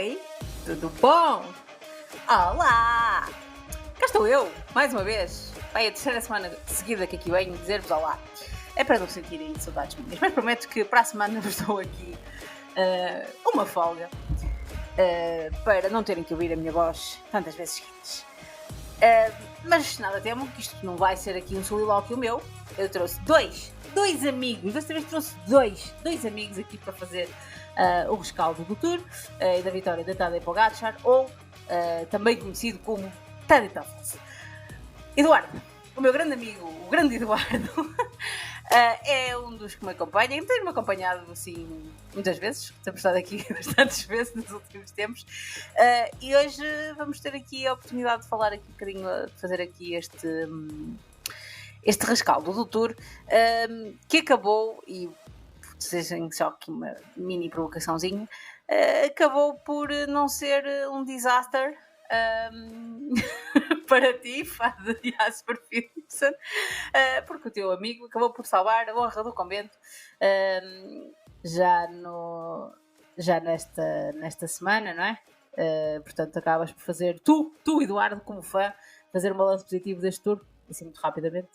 Oi, tudo bom? Olá! Cá estou eu, mais uma vez. Vai a terceira semana seguida que aqui venho dizer-vos olá. É para não sentirem saudades minhas, mas prometo que para a semana vos dou aqui uma folga para não terem que ouvir a minha voz tantas vezes seguidas. Mas nada temo que isto não vai ser aqui um solilóquio meu. Eu trouxe dois amigos, desta vez trouxe dois amigos aqui para fazer o rescaldo do Tour e da vitória da Tadej Pogačar, ou também conhecido como Tadej Toffels. Eduardo, o meu grande amigo, o grande Eduardo, é um dos que me acompanha e tem-me acompanhado assim muitas vezes, temos estado aqui bastantes vezes nos últimos tempos, e hoje vamos ter aqui a oportunidade de falar aqui um bocadinho, de fazer aqui este rescaldo do Tour, que acabou, e sejam só aqui uma mini provocaçãozinha, acabou por não ser um desastre para ti, fã de Jasper Philipsen, porque o teu amigo acabou por salvar a honra do convento já nesta semana, não é? Portanto, acabas por fazer, tu Eduardo, como fã, fazer um balanço positivo deste Tour, assim muito rapidamente.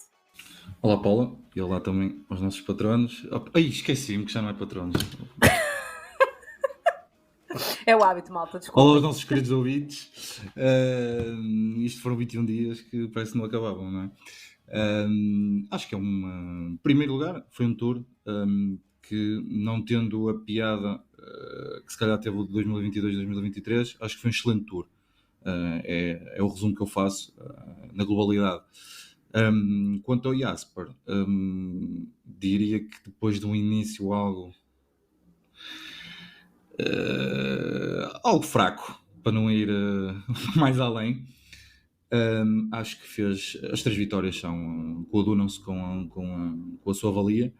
Olá Paula, e olá também aos nossos patronos. Ai, esqueci-me que já não é patronos. É o hábito, malta, desculpa. Olá aos nossos queridos ouvintes. Isto foram 21 dias que parece que não acabavam, não é? Acho que é em primeiro lugar, foi um tour que, não tendo a piada que se calhar teve o de 2022-2023, acho que foi um excelente tour. É o resumo que eu faço na globalidade. Quanto ao Jasper, diria que depois de um início algo fraco, para não ir mais além, acho que fez as 3 vitórias coadunam-se com a sua valia.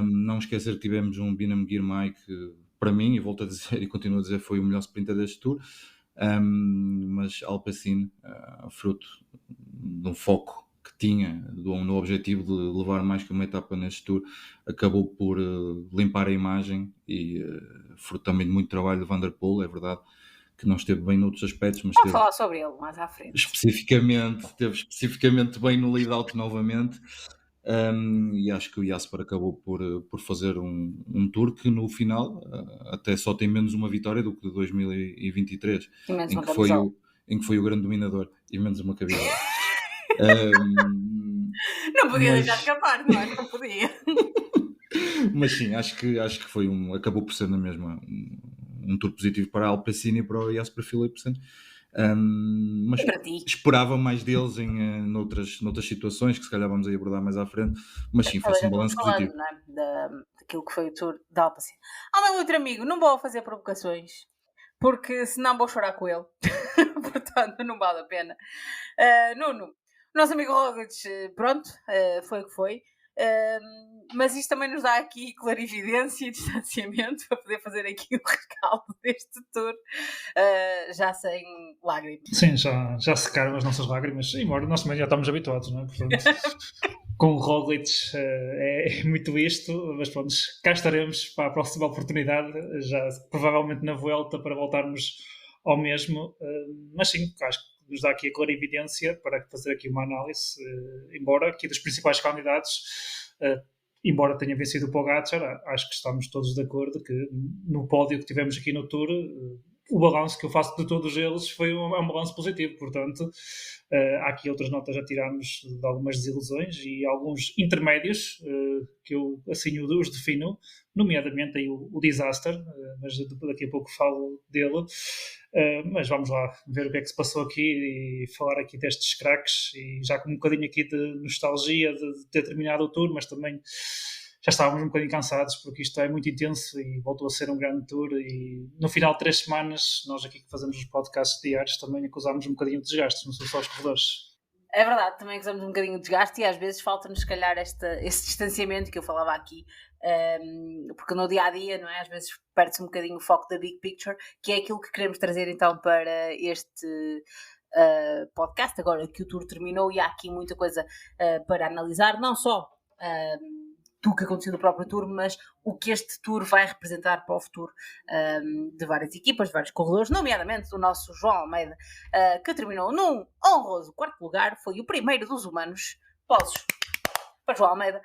Não esquecer que tivemos um Bynum Girmay que, para mim, e volto a dizer e continuo a dizer, foi o melhor sprinter deste Tour, mas Alpecin, fruto de um foco que tinha no objetivo de levar mais que uma etapa neste Tour, acabou por limpar a imagem e fruto também de muito trabalho de Van der Poel, é verdade que não esteve bem noutros aspectos, mas Vamos falar sobre ele mais à frente. Esteve especificamente bem no lead-out novamente. E acho que o Jasper acabou por fazer um Tour que no final até só tem menos uma vitória do que de 2023, em que foi o grande dominador e menos uma cabeça. Não podia deixar escapar, não é? Não podia. Mas sim, acho que acabou por ser na mesma um Tour positivo para a Alpecin e para o Jasper Philipsen. Mas esperava mais deles noutras situações que se calhar vamos aí abordar mais à frente, mas sim, faço um balanço positivo. Não é? Daquilo que foi o Tour da Alpecin. Meu outro amigo, não vou fazer provocações, porque senão vou chorar com ele. Portanto, não vale a pena. Nuno, nosso amigo Roglic, pronto, foi o que foi. Mas isto também nos dá aqui clarividência e distanciamento para poder fazer aqui o rescaldo deste Tour, já sem lágrimas. Sim, já secaram as nossas lágrimas, embora nós também já estamos habituados, não é? Portanto, com o Roglic é muito isto, mas pronto, cá estaremos para a próxima oportunidade, já provavelmente na Vuelta, para voltarmos ao mesmo, mas sim, acho que nos dá aqui a clarividência para fazer aqui uma análise, embora aqui dos principais candidatos, embora tenha vencido o Pogačar, acho que estamos todos de acordo que no pódio que tivemos aqui no Tour, o balanço que eu faço de todos eles é um balanço positivo, portanto há aqui outras notas a tirarmos de algumas desilusões e alguns intermédios que eu assim os defino, nomeadamente aí o Disaster, mas daqui a pouco falo dele. Mas vamos lá ver o que é que se passou aqui e falar aqui destes craques, e já com um bocadinho aqui de nostalgia de ter terminado o Tour, mas também já estávamos um bocadinho cansados porque isto é muito intenso e voltou a ser um grande Tour, e no final de 3 semanas nós aqui que fazemos os podcasts diários também acusámos um bocadinho de desgaste, não são só os corredores. É verdade, também acusamos um bocadinho de desgaste e às vezes falta-nos se calhar esse distanciamento que eu falava aqui, porque no dia-a-dia, não é? Às vezes perde-se um bocadinho o foco da big picture, que é aquilo que queremos trazer então para este podcast, agora que o Tour terminou e há aqui muita coisa para analisar, não só do que aconteceu no próprio Tour, mas o que este Tour vai representar para o futuro de várias equipas, de vários corredores, nomeadamente do nosso João Almeida, que terminou num honroso quarto lugar, foi o primeiro dos humanos. Pozos para João Almeida,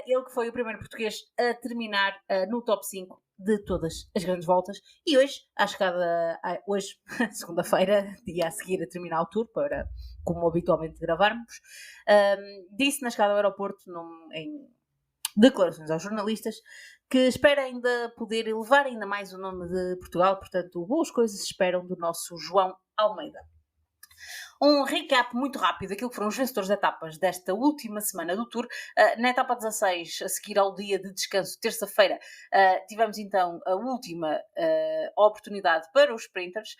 ele que foi o primeiro português a terminar no top 5 de todas as grandes voltas, e hoje, hoje, segunda-feira, dia a seguir a terminar o Tour, como habitualmente gravarmos, disse na chegada ao aeroporto, em declarações aos jornalistas, que espera ainda poder elevar ainda mais o nome de Portugal, portanto, boas coisas se esperam do nosso João Almeida. Um recap muito rápido daquilo que foram os vencedores de etapas desta última semana do Tour. Na etapa 16, a seguir ao dia de descanso, terça-feira, tivemos então a última oportunidade para os sprinters,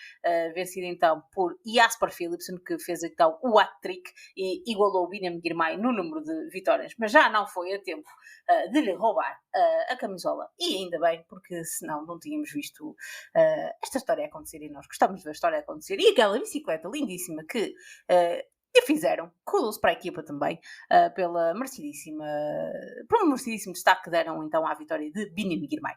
vencida então por Jasper Philipsen, que fez então o hat-trick e igualou o Biniam Girmay no número de vitórias, mas já não foi a tempo de lhe roubar a camisola, e ainda bem, porque senão não tínhamos visto esta história acontecer, e nós gostamos de ver a história acontecer, e aquela bicicleta lindíssima que fizeram, kudos para a equipa também, por um merecidíssimo destaque que deram então à vitória de Biniam Girmay.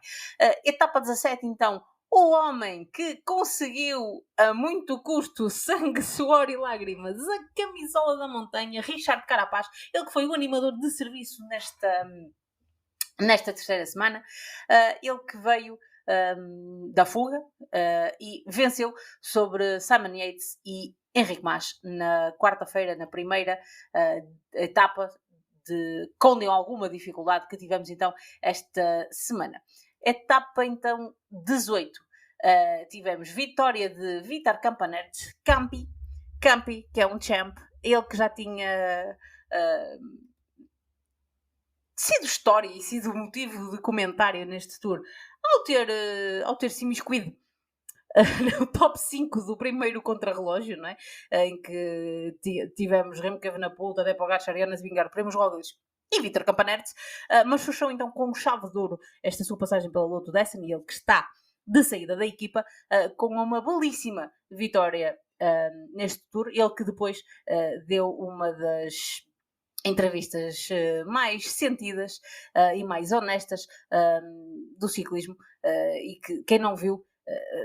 Etapa 17 então, o homem que conseguiu a muito custo, sangue, suor e lágrimas, a camisola da montanha, Richard Carapaz, ele que foi o animador de serviço nesta terceira semana, ele que veio da fuga e venceu sobre Simon Yates e Enric Mas na quarta-feira, na primeira etapa, com alguma dificuldade que tivemos então esta semana. Etapa então 18, tivemos vitória de Vitor Campanert, Campi, que é um champ, ele que já tinha sido história e sido motivo de comentário neste Tour, ao ter se imiscuído no top 5 do primeiro contrarrelógio, não é? Em que tivemos Remco Evenepoel, Tadej Pogačar, Jonas Vingegaard, Primož Roglič e Vitor Campanert, mas fechou então com chave de ouro esta sua passagem pela Lotto Destiny, ele que está de saída da equipa, com uma belíssima vitória neste Tour, ele que depois deu uma das entrevistas mais sentidas e mais honestas do ciclismo, e que quem não viu,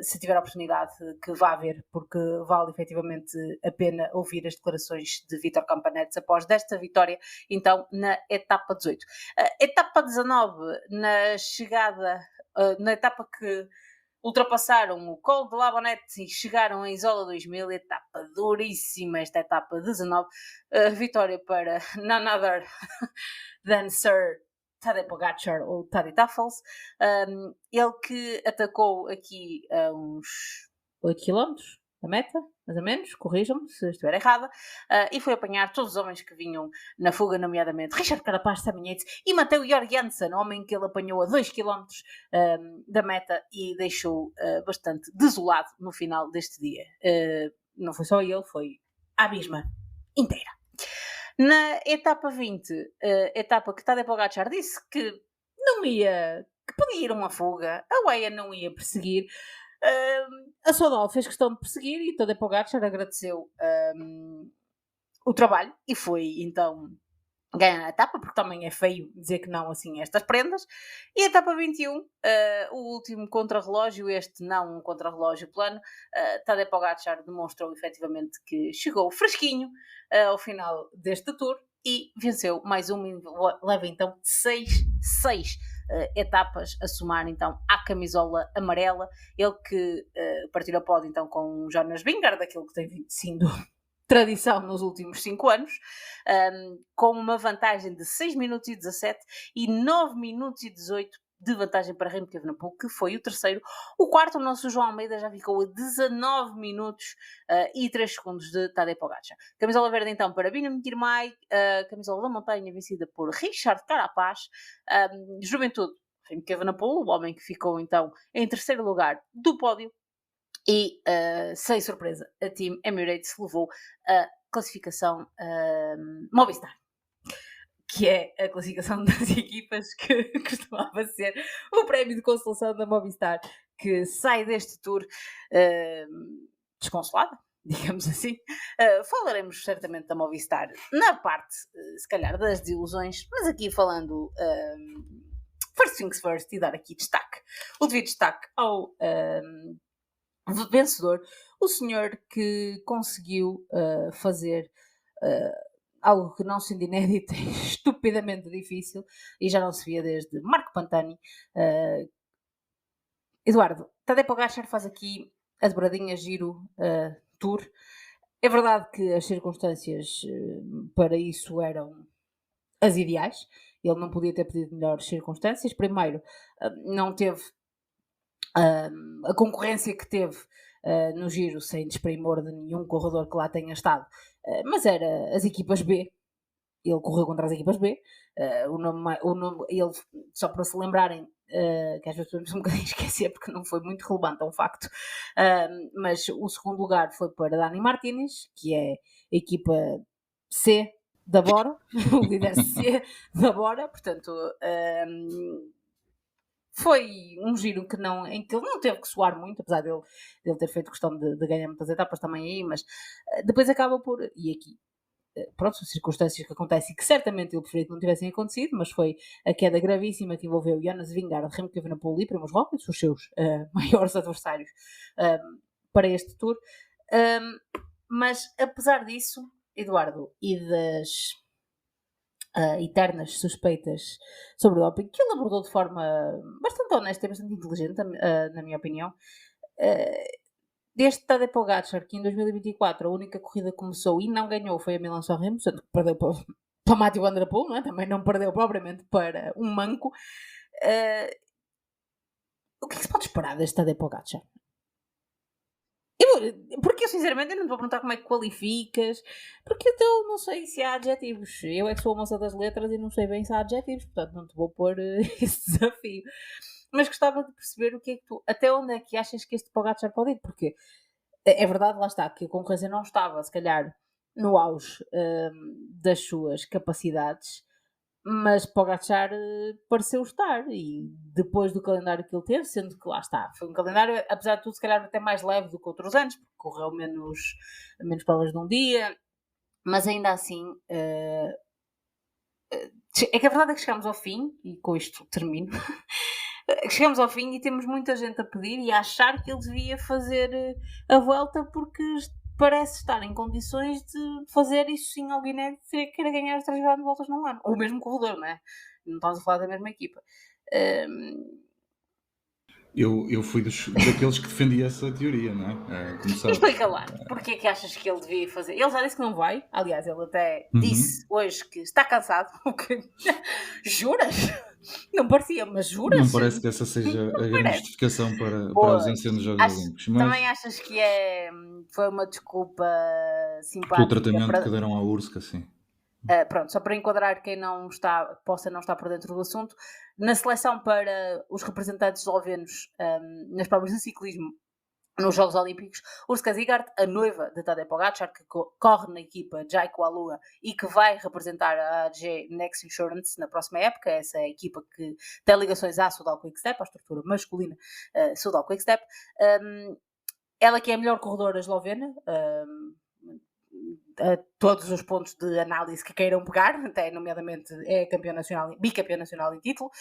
se tiver a oportunidade, que vá ver, porque vale efetivamente a pena ouvir as declarações de Vitor Campanert após desta vitória, então, na etapa 18. Etapa 19, na etapa que ultrapassaram o Col de La Bonette e chegaram a Isola 2000, etapa duríssima, esta etapa 19, vitória para none other than Sir Tadej Pogačar, ou Tadej Tafels, ele que atacou aqui a uns 8 km da meta, mais ou menos, corrijam-me se estiver errada, e foi apanhar todos os homens que vinham na fuga, nomeadamente Richard Carapaz, Simon Yates e Matteo Jorgensen, homem que ele apanhou a 2 km da meta e deixou bastante desolado no final deste dia. Não foi só ele, foi a abisma inteira. Na etapa 20, etapa que Tadej Pogačar disse que podia ir uma fuga, a Weah não ia perseguir, a Soudal fez questão de perseguir e Tadej Pogačar agradeceu o trabalho e foi então ganhar a etapa, porque também é feio dizer que não assim a estas prendas. E a etapa 21, o último contrarrelógio, este não um contrarrelógio plano, Tadej Pogačar demonstrou efetivamente que chegou fresquinho ao final deste Tour e venceu mais uma, leva então 6 etapas a somar então à camisola amarela. Ele que partilha o pódio então com Jonas Vingegaard, daquilo que tem sido tradição nos últimos 5 anos, com uma vantagem de 6 minutos e 17 e 9 minutos e 18 de vantagem para Remco Evenepoel, que foi o terceiro. O quarto, o nosso João Almeida, já ficou a 19 minutos e 3 segundos de Tadej Pogačar. Camisola verde então para Biniam Girmay, camisola da montanha vencida por Richard Carapaz, Juventude, Remco Evenepoel, o homem que ficou então em terceiro lugar do pódio. E, sem surpresa, a Team Emirates levou a classificação Movistar, que é a classificação das equipas que costumava ser o prémio de consolação da Movistar, que sai deste Tour desconsolada, digamos assim. Falaremos certamente da Movistar na parte, se calhar, das desilusões, mas aqui falando first things first e dar aqui destaque, o devido destaque ao vencedor, o senhor que conseguiu fazer algo que não sendo inédito e estupidamente difícil e já não se via desde Marco Pantani. Eduardo, Tadej Pogačar faz aqui a dobradinha Giro Tour. É verdade que as circunstâncias para isso eram as ideais. Ele não podia ter pedido melhores circunstâncias. Primeiro, não teve a concorrência que teve no Giro, sem desprimor de nenhum corredor que lá tenha estado, mas era as equipas B. Ele correu contra as equipas B. Ele, só para se lembrarem, que às vezes podemos um bocadinho esquecer porque não foi muito relevante, é um facto, mas o segundo lugar foi para Dani Martínez, que é a equipa C da Bora, o líder C da Bora, portanto foi um giro em que ele não teve que suar muito, apesar dele ter feito questão de ganhar muitas etapas também aí, mas depois acaba por, e aqui pronto, são circunstâncias que acontecem que certamente ele preferia que não tivessem acontecido, mas foi a queda gravíssima que envolveu Jonas Vingegaard, Remco Evenepoel e Primož Roglič, os seus maiores adversários para este Tour. Mas apesar disso, Eduardo, e das eternas suspeitas sobre o doping, que ele abordou de forma bastante honesta e bastante inteligente, na minha opinião, desde Tadej Pogačar, que em 2024 a única corrida que começou e não ganhou foi a Milão-San Remo, portanto perdeu para Mathieu Van Der Poel, não é? Também não perdeu propriamente para um manco. O que é que se pode esperar deste Tadej Pogačar? Porque eu sinceramente não te vou perguntar como é que qualificas, porque eu não sei se há adjetivos. Eu é que sou a moça das letras e não sei bem se há adjetivos, portanto não te vou pôr esse desafio. Mas gostava de perceber o que é que até onde é que achas que este Pogačar pode ir, porque é verdade, lá está, que a concorrência não estava, se calhar, no auge das suas capacidades, mas Pogačar pareceu estar, e depois do calendário que ele teve, sendo que lá está, foi um calendário, apesar de tudo, se calhar até mais leve do que outros anos, porque correu menos provas de um dia, mas ainda assim é que a verdade é que chegamos ao fim, e com isto termino. Chegamos ao fim e temos muita gente a pedir e a achar que ele devia fazer a volta porque parece estar em condições de fazer isso sim ao Guiné, queira ganhar as 3 grandes voltas num ano. Ou o mesmo corredor, não é? Não estamos a falar da mesma equipa. Eu fui daqueles que defendia essa teoria, não é? Explica lá, porque é que achas que ele devia fazer? Ele já disse que não vai, aliás, ele até disse hoje que está cansado. Juras? Não parecia, mas juras? Não parece que essa seja a grande justificação para a ausência nos Jogos Olímpicos. Mas também achas que foi uma desculpa simpática? Pelo tratamento que deram à URSS, sim. Pronto, só para enquadrar quem possa não estar por dentro do assunto, na seleção para os representantes eslovenos nas provas de ciclismo nos Jogos Olímpicos, Urška Zigart, a noiva de Tadej Pogačar, que corre na equipa Jayco Alua e que vai representar a AG Next Insurance na próxima época, essa é a equipa que tem ligações à Soudal Quick-Step, à estrutura masculina Soudal Quick-Step. Ela que é a melhor corredora eslovena, a todos os pontos de análise que queiram pegar, até nomeadamente é bicampeã nacional em título,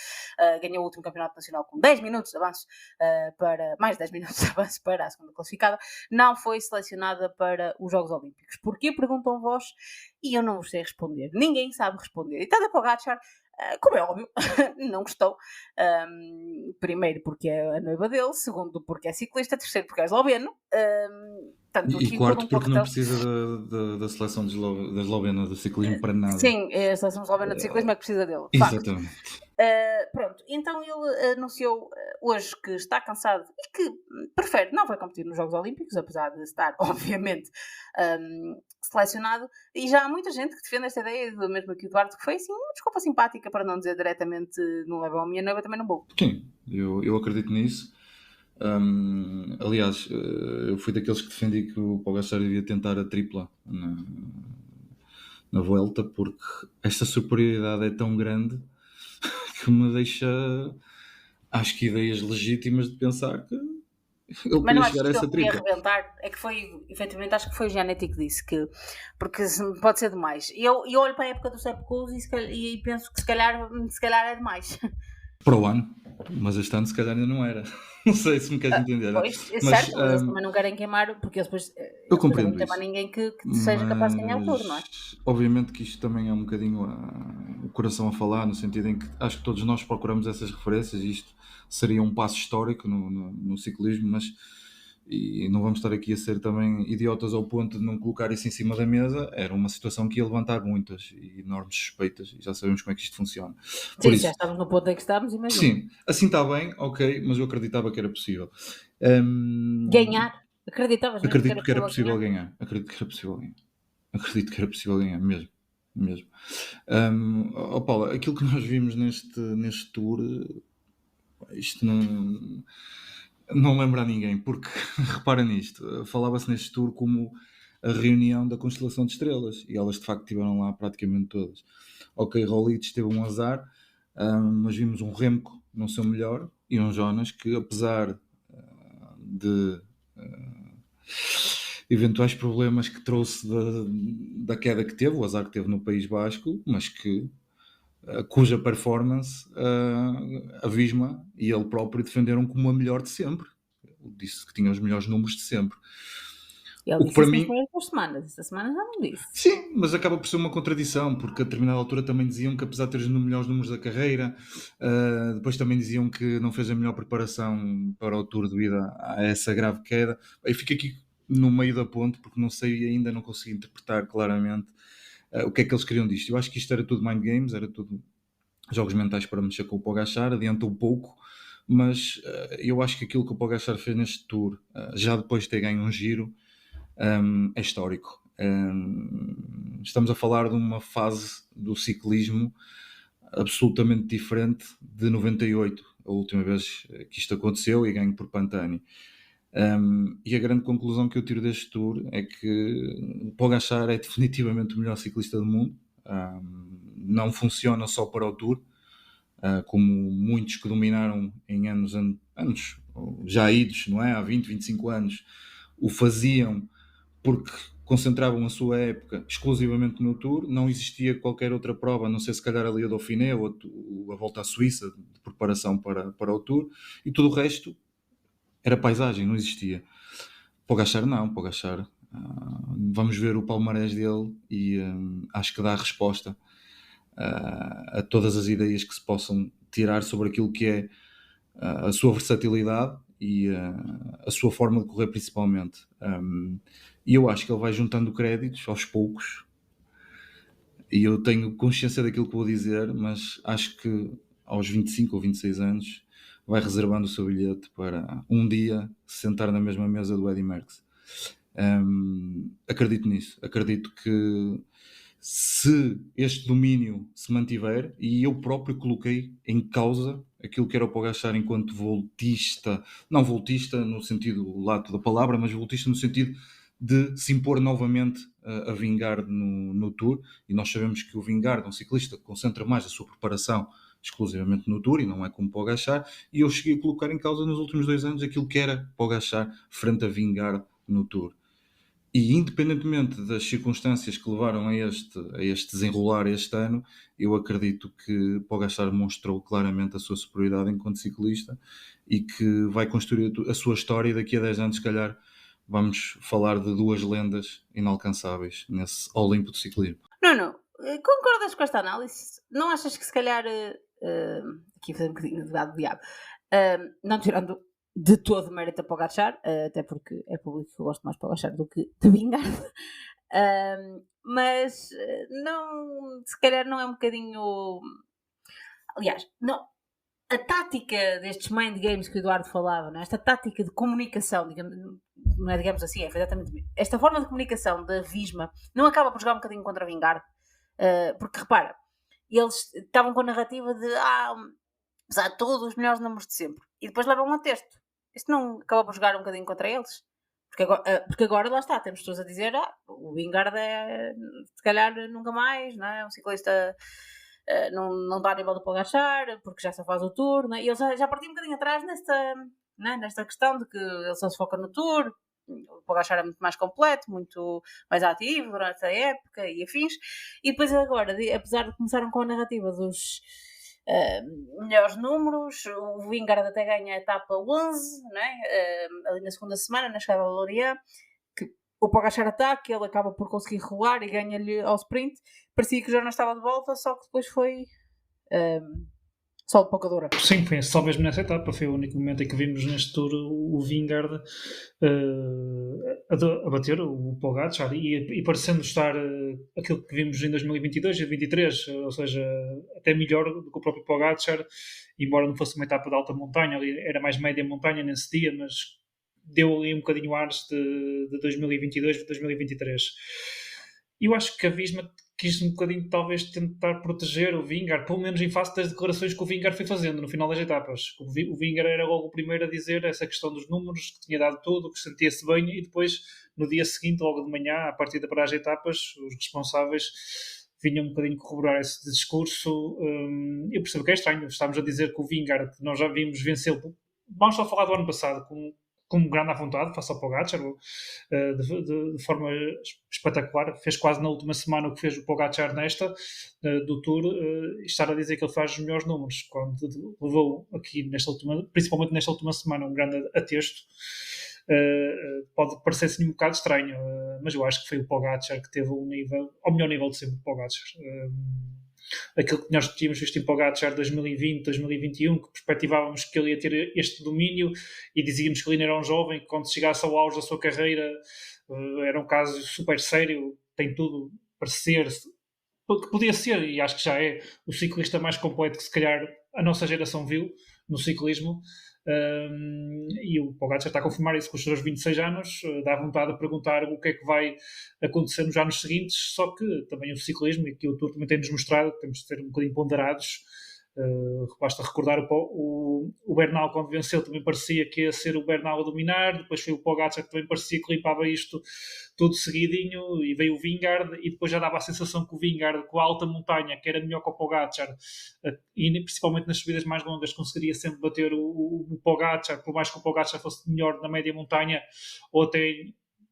ganhou o último campeonato nacional com 10 minutos de avanço mais 10 minutos de avanço para a segunda classificada, não foi selecionada para os Jogos Olímpicos. Porquê? Perguntam vós e eu não vos sei responder. Ninguém sabe responder. E Tadej Pogačar, como é óbvio, não gostou. Primeiro porque é a noiva dele, segundo porque é ciclista, terceiro porque é esloveno. E quarto porque não precisa da seleção da Eslovena de ciclismo para nada. Sim, a seleção eslovena de ciclismo é que precisa dele. Exatamente. Pronto, então ele anunciou hoje que está cansado e que prefere, não vai competir nos Jogos Olímpicos, apesar de estar, obviamente, selecionado. E já há muita gente que defende esta ideia, do mesmo que o Eduardo, que foi assim, uma desculpa simpática para não dizer diretamente não levam a minha noiva, também não vou. Sim, eu acredito nisso. Aliás, eu fui daqueles que defendi que o Pogačar devia tentar a tripla na Vuelta, porque esta superioridade é tão grande que me deixa, acho que, ideias legítimas de pensar que Ele Mas podia não chegar a achas que essa ele podia tripla. arrebentar? É que foi, efetivamente, acho que foi o Giannetti que disse que, porque pode ser demais. E eu olho para a época do Sepp Kuss e penso que se calhar é demais. Para o ano, mas este ano se calhar ainda não era. Não sei se me queres entender. Pois, é Mas certo, mas eles também não querem queimar, porque eu eles depois não compreendo têm mais isso. ninguém que seja capaz de ganhar o Mas turno, não é? obviamente que isto também é um bocadinho o coração a falar, no sentido em que acho que todos nós procuramos essas referências e isto seria um passo histórico no ciclismo, mas e não vamos estar aqui a ser também idiotas ao ponto de não colocar isso em cima da mesa. Era uma situação que ia levantar muitas e enormes suspeitas e já sabemos como é que isto funciona. Por Sim, já isso, estamos no ponto em que estamos, imagina. sim, assim está bem, ok, mas eu acreditava que era possível. Hum, Ganhar. Acreditavas mesmo que era Acredito que era possível possível ganhar? ganhar. Acredito que era possível ganhar. Acredito que era possível ganhar, mesmo. Mesmo. Paula, aquilo que nós vimos neste tour, isto não lembra a ninguém, porque repara nisto, falava-se neste tour como a reunião da constelação de estrelas, e elas de facto estiveram lá praticamente todas. Ok, Roglic teve um azar, mas vimos um Remco no seu melhor, e um Jonas que, apesar de eventuais problemas que trouxe da queda que teve, o azar que teve no País Basco, mas que cuja performance a Visma e ele próprio defenderam como a melhor de sempre. Ele disse que tinha os melhores números de sempre. Ele O que disse para isso nas mim, primeiras 2 semanas. Esta semana já não disse. sim, mas acaba por ser uma contradição, porque a determinada altura também diziam que, apesar de ter os melhores números da carreira, depois também diziam que não fez a melhor preparação para o Tour devido a essa grave queda. Eu fico aqui no meio da ponte, porque não sei ainda, não consegui interpretar claramente o que é que eles queriam disto. Eu acho que isto era tudo mind games, era tudo jogos mentais para mexer com o Pogačar, adiantou pouco, mas eu acho que aquilo que o Pogačar fez neste Tour, já depois de ter ganho um giro, é histórico. Estamos a falar de uma fase do ciclismo absolutamente diferente de 98, a última vez que isto aconteceu, e ganho por Pantani. E a grande conclusão que eu tiro deste Tour é que o Pogačar é definitivamente o melhor ciclista do mundo. Não funciona só para o Tour, como muitos que dominaram em anos já idos, não é? Há 20, 25 anos, o faziam porque concentravam a sua época exclusivamente no Tour, não existia qualquer outra prova, a não ser se calhar ali a Dauphiné ou a Volta à Suíça de preparação para o Tour, e tudo o resto era paisagem, não existia. Pogačar não, Pogačar, vamos ver o palmarés dele e acho que dá a resposta a todas as ideias que se possam tirar sobre aquilo que é a sua versatilidade e a sua forma de correr principalmente. E eu acho que ele vai juntando créditos aos poucos, e eu tenho consciência daquilo que vou dizer, mas acho que aos 25 ou 26 anos vai reservando o seu bilhete para um dia se sentar na mesma mesa do Eddy Merckx. Acredito nisso, acredito que se este domínio se mantiver, e eu próprio coloquei em causa aquilo que era o Pogačar enquanto voltista, não voltista no sentido lato da palavra, mas voltista no sentido de se impor novamente a Vingegaard no Tour, e nós sabemos que o Vingegaard é um ciclista que concentra mais a sua preparação exclusivamente no Tour e não é como Pogačar, e eu cheguei a colocar em causa nos últimos 2 anos aquilo que era Pogačar frente a Vingegaard no Tour. E independentemente das circunstâncias que levaram a este desenrolar este ano, eu acredito que Pogačar mostrou claramente a sua superioridade enquanto ciclista e que vai construir a sua história, e daqui a 10 anos, se calhar, vamos falar de 2 lendas inalcançáveis nesse Olimpo de ciclismo. Não. Concordas com esta análise? Não achas que se calhar, aqui fazer um bocadinho de advogado do diabo, não tirando de todo mérito a Pogačar, até porque é público que eu gosto mais de Pogačar do que de Vingegaard, mas não, se calhar não é um bocadinho... Aliás, não, a tática destes mind games que o Eduardo falava, não é? Esta tática de comunicação, digamos, não é digamos assim, é exatamente esta forma de comunicação da Visma não acaba por jogar um bocadinho contra a Vingegaard, porque repara, eles estavam com a narrativa de apesar de todos os melhores números de sempre, e depois levam um texto. Isto não acaba por jogar um bocadinho contra eles? Porque agora lá está, temos pessoas a dizer o Vingegaard é, se calhar nunca mais, não é? Um ciclista não está a nível do Pogačar, porque já só faz o Tour, não é? E eles já partiam um bocadinho atrás né, nesta questão de que ele só se foca no Tour. O Pogačar é muito mais completo, muito mais ativo durante a época e afins. E depois agora, apesar de começarem com a narrativa dos melhores números, o Vingegaard até ganha a etapa 11, né? Ali na segunda semana, na chegada ao Lorient, que o Pogačar ataca, ele acaba por conseguir rolar e ganha-lhe ao sprint. Parecia que já não estava de volta, só que depois foi só de pouca dura. Sim, foi só mesmo nessa etapa. Foi o único momento em que vimos neste Tour o Vingegaard a bater o Pogačar e parecendo estar aquilo que vimos em 2022 e 2023, ou seja, até melhor do que o próprio Pogačar, embora não fosse uma etapa de alta montanha, ali era mais média montanha nesse dia, mas deu ali um bocadinho ares de 2022 e 2023. Eu acho que a Visma quis um bocadinho talvez tentar proteger o Vingegaard, pelo menos em face das declarações que o Vingegaard foi fazendo no final das etapas. O Vingegaard era logo o primeiro a dizer essa questão dos números, que tinha dado tudo, que sentia-se bem, e depois, no dia seguinte, logo de manhã, a partir da paragem de etapas, os responsáveis vinham um bocadinho corroborar esse discurso. Eu percebo que é estranho, estamos a dizer que o Vingegaard, que nós já vimos vencê-lo, vamos só falar do ano passado, com grande à vontade, face ao Pogačar, de forma espetacular. Fez quase na última semana o que fez o Pogačar nesta, do Tour, e estar a dizer que ele faz os melhores números, quando levou aqui, principalmente nesta última semana, um grande atesto. Pode parecer-se um bocado estranho, mas eu acho que foi o Pogačar que teve o melhor nível de sempre do Pogačar. Aquilo que nós tínhamos visto em Pogačar 2020, 2021, que perspectivávamos que ele ia ter este domínio e dizíamos que ele ainda era um jovem, que quando chegasse ao auge da sua carreira era um caso super sério, tem tudo para ser, que podia ser, e acho que já é, o ciclista mais completo que se calhar a nossa geração viu no ciclismo. E o Pogačar está a confirmar isso com os seus 26 anos, dá vontade de perguntar o que é que vai acontecer nos anos seguintes, só que também o ciclismo, e que o Tour também tem-nos mostrado que temos de ser um bocadinho ponderados. Basta recordar o Bernal, quando venceu, também parecia que ia ser o Bernal a dominar, depois foi o Pogačar que também parecia que limpava isto tudo seguidinho, e veio o Vingegaard, e depois já dava a sensação que o Vingegaard, com a alta montanha, que era melhor que o Pogačar, e principalmente nas subidas mais longas, conseguiria sempre bater o Pogačar, por mais que o Pogačar fosse melhor na média montanha, ou até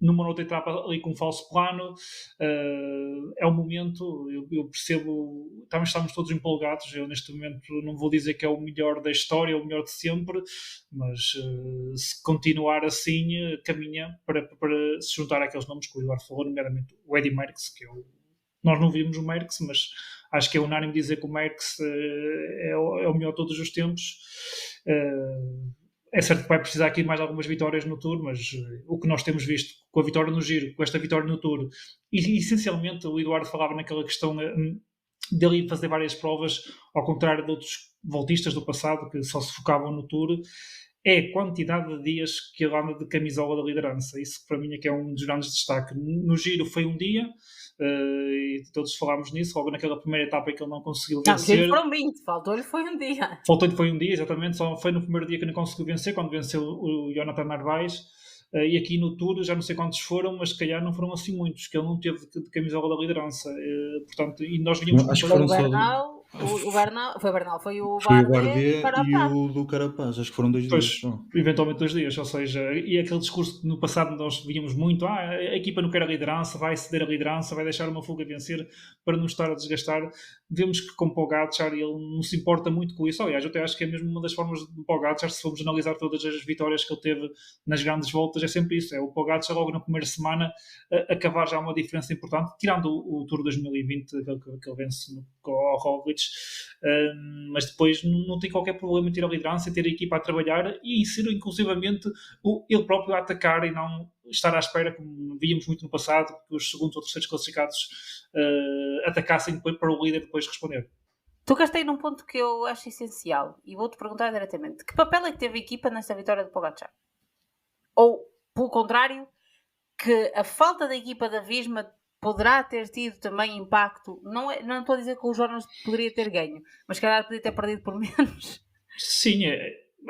numa outra etapa ali com um falso plano. É um momento, eu percebo, estamos todos empolgados. Eu neste momento não vou dizer que é o melhor da história, o melhor de sempre, mas se continuar assim, caminha para se juntar àqueles nomes que o Eduardo falou, nomeadamente o Eddy Merckx, que nós não vimos o Merckx, mas acho que é unânime dizer que o Merckx é o melhor de todos os tempos. É certo que vai precisar aqui de mais algumas vitórias no Tour, mas o que nós temos visto com a vitória no Giro, com esta vitória no Tour, e essencialmente o Eduardo falava naquela questão dele fazer várias provas, ao contrário de outros voltistas do passado que só se focavam no Tour, é a quantidade de dias que ele anda de camisola da liderança. Isso para mim é que é um dos grandes destaques. No Giro foi um dia, e todos falámos nisso, logo naquela primeira etapa em que ele não conseguiu vencer. Não, foram 20, faltou-lhe foi um dia. Faltou-lhe foi um dia, exatamente, só foi no primeiro dia que não conseguiu vencer, quando venceu o Jonathan Narvaez. E aqui no Tour, já não sei quantos foram, mas se calhar não foram assim muitos, que ele não teve de camisola da liderança. Portanto, e nós vinhamos... Acho que foram só... Foi o Bardet e o do Carapaz. Acho que foram 2 dias. Eventualmente 2 dias, ou seja, e aquele discurso que no passado nós víamos muito, a equipa não quer a liderança, vai ceder a liderança, vai deixar uma fuga vencer para não estar a desgastar. Vemos que com o Pogačar ele não se importa muito com isso. Aliás, eu até acho que é mesmo uma das formas do Pogačar, se formos analisar todas as vitórias que ele teve nas grandes voltas, é sempre isso, é o Pogačar logo na primeira semana a cavar já uma diferença importante, tirando o Tour 2020 que ele vence ao Roglic, mas depois não tem qualquer problema em ter a liderança, ter a equipa a trabalhar e ser inclusivamente ele próprio a atacar e não estar à espera, como víamos muito no passado, que os segundos ou terceiros classificados atacassem para o líder depois responder. Tocaste aí num ponto que eu acho essencial e vou-te perguntar diretamente: que papel é que teve a equipa nesta vitória de Pogačar? Ou, pelo contrário, que a falta da equipa da Visma poderá ter tido também impacto? Não estou a dizer que o Jonas poderia ter ganho, mas calhar poderia ter perdido por menos. Sim,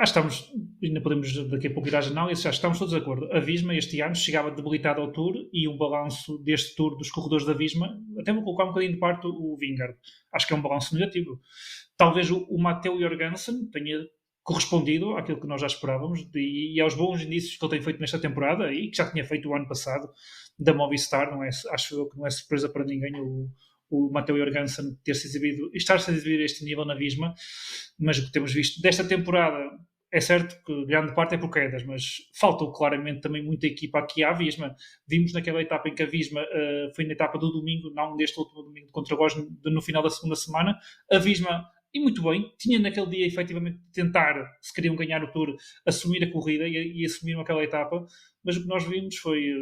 estamos, ainda podemos daqui a pouco ir às análises, já estamos todos de acordo. A Visma este ano chegava debilitada ao Tour e um balanço deste Tour dos corredores da Visma, até vou colocar um bocadinho de parte o Vingegaard, acho que é um balanço negativo. Talvez o Matteo Jorgensen tenha correspondido àquilo que nós já esperávamos e aos bons indícios que ele tem feito nesta temporada e que já tinha feito o ano passado da Movistar. Acho eu que não é surpresa para ninguém o Matteo Jorgensen estar-se a exibir este nível na Visma, mas o que temos visto desta temporada, é certo que grande parte é por quedas, mas faltou claramente também muita equipa aqui à Visma. Vimos naquela etapa em que a Visma foi na etapa do domingo, não deste último domingo de Contrarrelógio, no final da segunda semana, a Visma, e muito bem, tinha naquele dia efetivamente de tentar, se queriam ganhar o Tour, assumir a corrida e assumir aquela etapa, mas o que nós vimos foi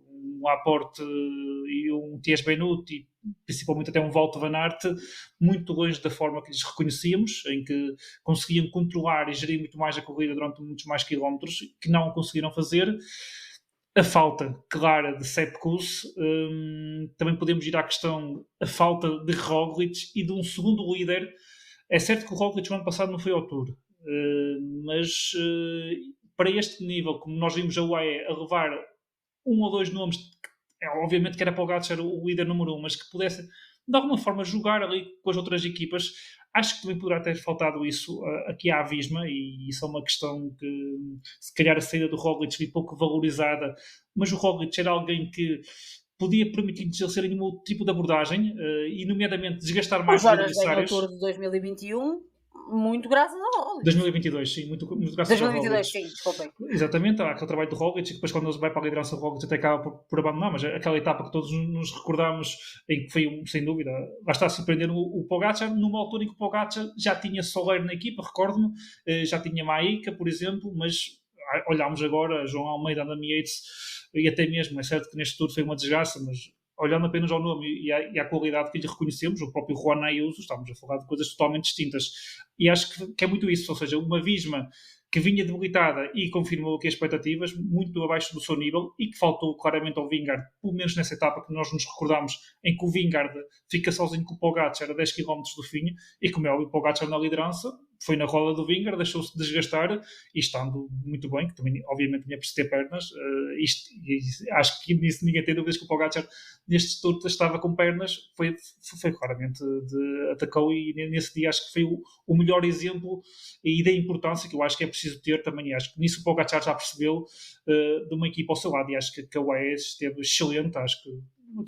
um Laporte e um Thies Benoot e principalmente até um Wout van Aert muito longe da forma que lhes reconhecíamos, em que conseguiam controlar e gerir muito mais a corrida durante muitos mais quilómetros, que não conseguiram fazer. A falta clara de Sepp Kuss, também podemos ir à questão, a falta de Roglic e de um segundo líder. É certo que o Roglic no ano passado não foi ao Tour, mas para este nível, como nós vimos a UAE a levar um ou dois nomes, obviamente que era Pogačar o líder número 1, mas que pudesse de alguma forma jogar ali com as outras equipas, acho que também poderá ter faltado isso aqui à Visma, e isso é uma questão que se calhar a saída do Roglic foi pouco valorizada, mas o Roglic era alguém que podia permitir-lhes eles serem um outro tipo de abordagem e nomeadamente desgastar mais os os adversários. O adversários. Tour de 2021, muito graças ao Roglic. 2022, sim, muito graças 2022, ao Roglic. sim, desculpem. Exatamente, há aquele trabalho do Roglic e depois quando ele vai para a liderança, o Roglic até acaba por abandonar, mas aquela etapa que todos nos recordamos, em que foi, sem dúvida, lá está a surpreender o Pogačar, numa altura em que o Pogačar já tinha Soler na equipa, recordo-me, já tinha Maika, por exemplo, mas olhámos agora João Almeida, Adam Yates, e até mesmo, é certo que neste Tour foi uma desgraça, mas olhando apenas ao nome e à qualidade que lhe reconhecemos, o próprio Juan Ayuso, estamos a falar de coisas totalmente distintas. E acho que é muito isso, ou seja, uma Visma que vinha debilitada e confirmou aqui as expectativas, muito abaixo do seu nível, e que faltou claramente ao Vingegaard, pelo menos nessa etapa que nós nos recordamos, em que o Vingegaard fica sozinho com o Pogačar a 10 km do fim, e como é óbvio, o Pogačar na liderança, foi na roda do Vingegaard, deixou-se desgastar, e estando muito bem, que também obviamente tinha preciso ter pernas, acho que nisso ninguém tem dúvidas que o Pogačar neste Tour estava com pernas, foi claramente atacou, e nesse dia acho que foi o melhor exemplo e da importância que eu acho que é preciso ter também, e acho que nisso o Pogačar já percebeu de uma equipa ao seu lado, e acho que a UAE esteve excelente, acho que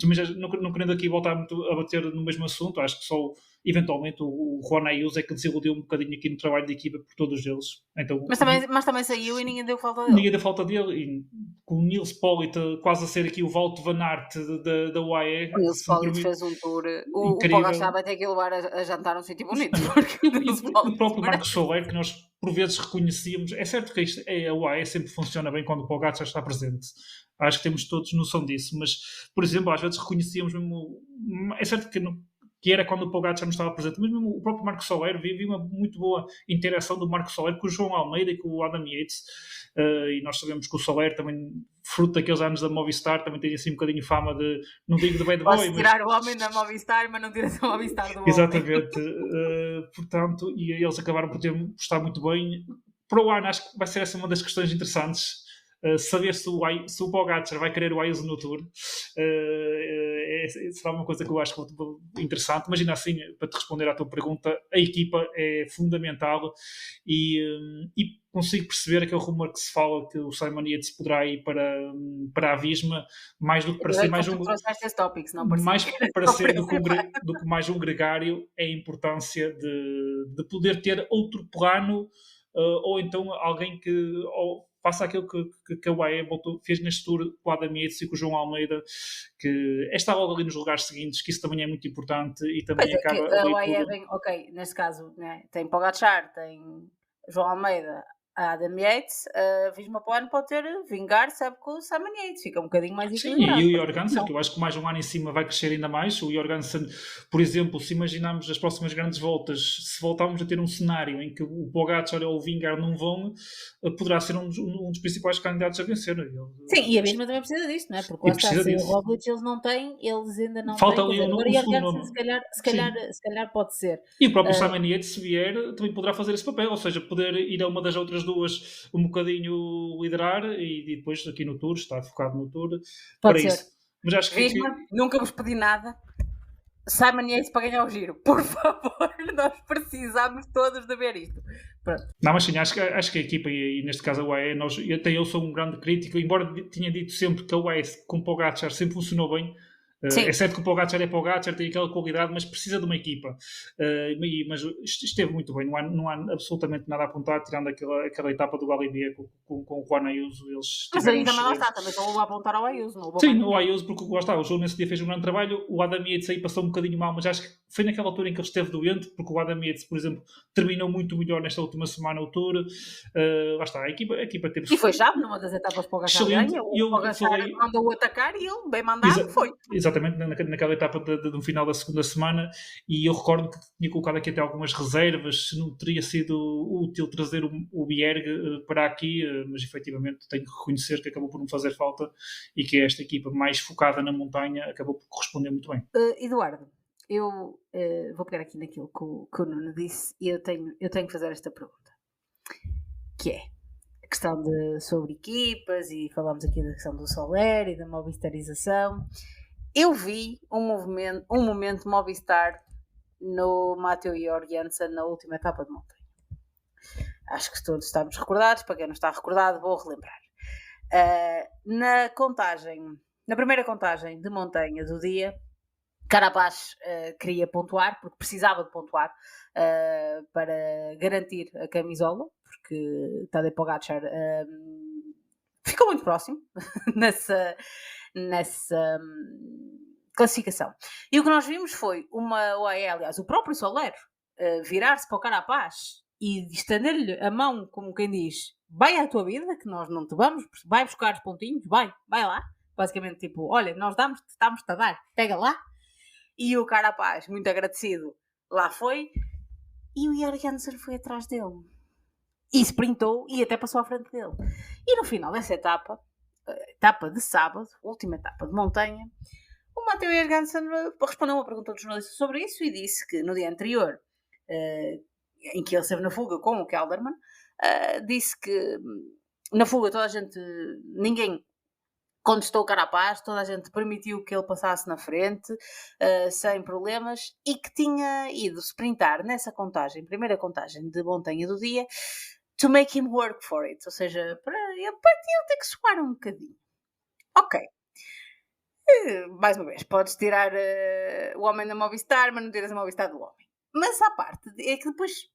também já, não querendo aqui voltar muito a bater no mesmo assunto, acho que só eventualmente o Juan Ayuso é que desiludiu um bocadinho aqui no trabalho de equipa por todos eles. Então, mas também saiu e ninguém deu falta dele. Ninguém deu falta dele, e com o Nils Politt quase a ser aqui o Wout van Aert da UAE. O Nils Politt fez um tour, o Pogačar vai ter que levar a jantar num sítio bonito. O próprio Marcos Soler, que nós por vezes reconhecíamos, é certo que a UAE sempre funciona bem quando o Pogačar está presente. Acho que temos todos noção disso, mas, por exemplo, às vezes reconhecíamos mesmo, é certo que era quando o Pogačar não estava presente, mas mesmo o próprio Marcos Soler, vi uma muito boa interação do Marcos Soler com o João Almeida e com o Adam Yates, e nós sabemos que o Soler também, fruto daqueles anos da Movistar, também tem assim um bocadinho fama de, não digo de bad boy, mas tirar o homem da Movistar, mas não tiras o Movistar do homem. Exatamente, portanto, e eles acabaram por estar muito bem. Para o ano acho que vai ser essa uma das questões interessantes, saber se o Pogačar vai querer o Ayuso no Tour, será uma coisa que eu acho muito interessante. Imagina assim, para te responder à tua pergunta, a equipa é fundamental, e consigo perceber aquele rumor que se fala que o Simon Yates poderá ir para a Visma, mais do que para ser mais um do que mais um gregário, é a importância de poder ter outro plano, ou então alguém que faça aquilo que a UAE fez neste Tour com o Adam Yates e com o João Almeida, que está logo ali nos lugares seguintes, que isso também é muito importante, e também acaba a UAE vem, ok, neste caso, né, tem Pogačar, tem João Almeida, a Adam Yates, Visma para o ano pode ter Vingegaard, sabe, com o Simon Yates, fica um bocadinho mais equilibrado. Sim, e o Jorgensen, que eu acho que mais um ano em cima vai crescer ainda mais. O Jorgensen, por exemplo, se imaginarmos as próximas grandes voltas, se voltarmos a ter um cenário em que o Pogačar ou o Vingegaard não vão, poderá ser um dos principais candidatos a vencer. Sim, e a Visma também precisa disto, não é? Porque lá está, se o Roglic eles não têm, eles ainda não falta têm. Ali agora o Jorgensen se calhar pode ser. E o próprio Simon Yates, se vier, também poderá fazer esse papel, ou seja, poder ir a uma das outras duas um bocadinho liderar, e depois aqui no Tour, está focado no Tour pode para ser. isso. Mas acho que Visma, nunca vos pedi nada. Simon Yates para ganhar o giro. Por favor, nós precisamos todos de ver isto. Pronto. Não, mas sim, acho que a equipa, e neste caso a UAE, até eu sou um grande crítico, embora tinha dito sempre que a UAE com o Pogacar sempre funcionou bem, exceto que o Pogacar é Pogacar, tem aquela qualidade, mas precisa de uma equipa. Mas esteve muito bem, não há absolutamente nada a apontar, tirando aquela etapa do Galibier com o Juan Ayuso. Mas aí também lá está, também só a apontar ao Ayuso. Não sim, o Ayuso, porque lá está, o João nesse dia fez um grande trabalho, o Adam Yates aí passou um bocadinho mal, mas acho que foi naquela altura em que ele esteve doente, porque o Adam Yates, por exemplo, terminou muito melhor nesta última semana o Tour. Lá está, a equipa teve... E foi já numa das etapas para o Pogacar ganha, o Pogacar mandou-o atacar e ele, bem mandado, foi. Exatamente, naquela etapa no final da segunda semana, e eu recordo que tinha colocado aqui até algumas reservas, se não teria sido útil trazer o Bjerg para aqui, mas efetivamente tenho que reconhecer que acabou por não fazer falta e que esta equipa mais focada na montanha acabou por corresponder muito bem. Eduardo, eu vou pegar aqui naquilo que o Nuno disse e eu tenho que fazer esta pergunta, que é a questão sobre equipas, e falámos aqui da questão do Soler e da Movistarização. Eu vi um momento Movistar no Matteo Jorgensen na última etapa de montanha. Acho que todos estamos recordados, para quem não está recordado vou relembrar. Na primeira contagem de montanha do dia, Carapaz queria pontuar, porque precisava de pontuar para garantir a camisola, porque Tadej Pogacar ficou muito próximo nessa classificação. E o que nós vimos foi aliás, o próprio Soler virar-se para o Carapaz e estender-lhe a mão, como quem diz, vai à tua vida, que nós não te vamos, vai buscar os pontinhos, vai lá. Basicamente, tipo, olha, nós estamos-te a dar, pega lá. E o Carapaz, muito agradecido, lá foi, e o Jorgensen foi atrás dele. E sprintou e até passou à frente dele. E no final dessa etapa de sábado, última etapa de montanha, o Matteo Jorgensen respondeu uma pergunta dos jornalistas sobre isso e disse que no dia anterior, em que ele esteve na fuga com o Kelderman, disse que na fuga ninguém contestou o Carapaz, toda a gente permitiu que ele passasse na frente, sem problemas, e que tinha ido sprintar nessa primeira contagem de montanha do dia, to make him work for it, ou seja, para ele ter que suar um bocadinho. Ok. Mais uma vez, podes tirar o homem da Movistar, mas não tiras a Movistar do homem. Mas à parte, é que depois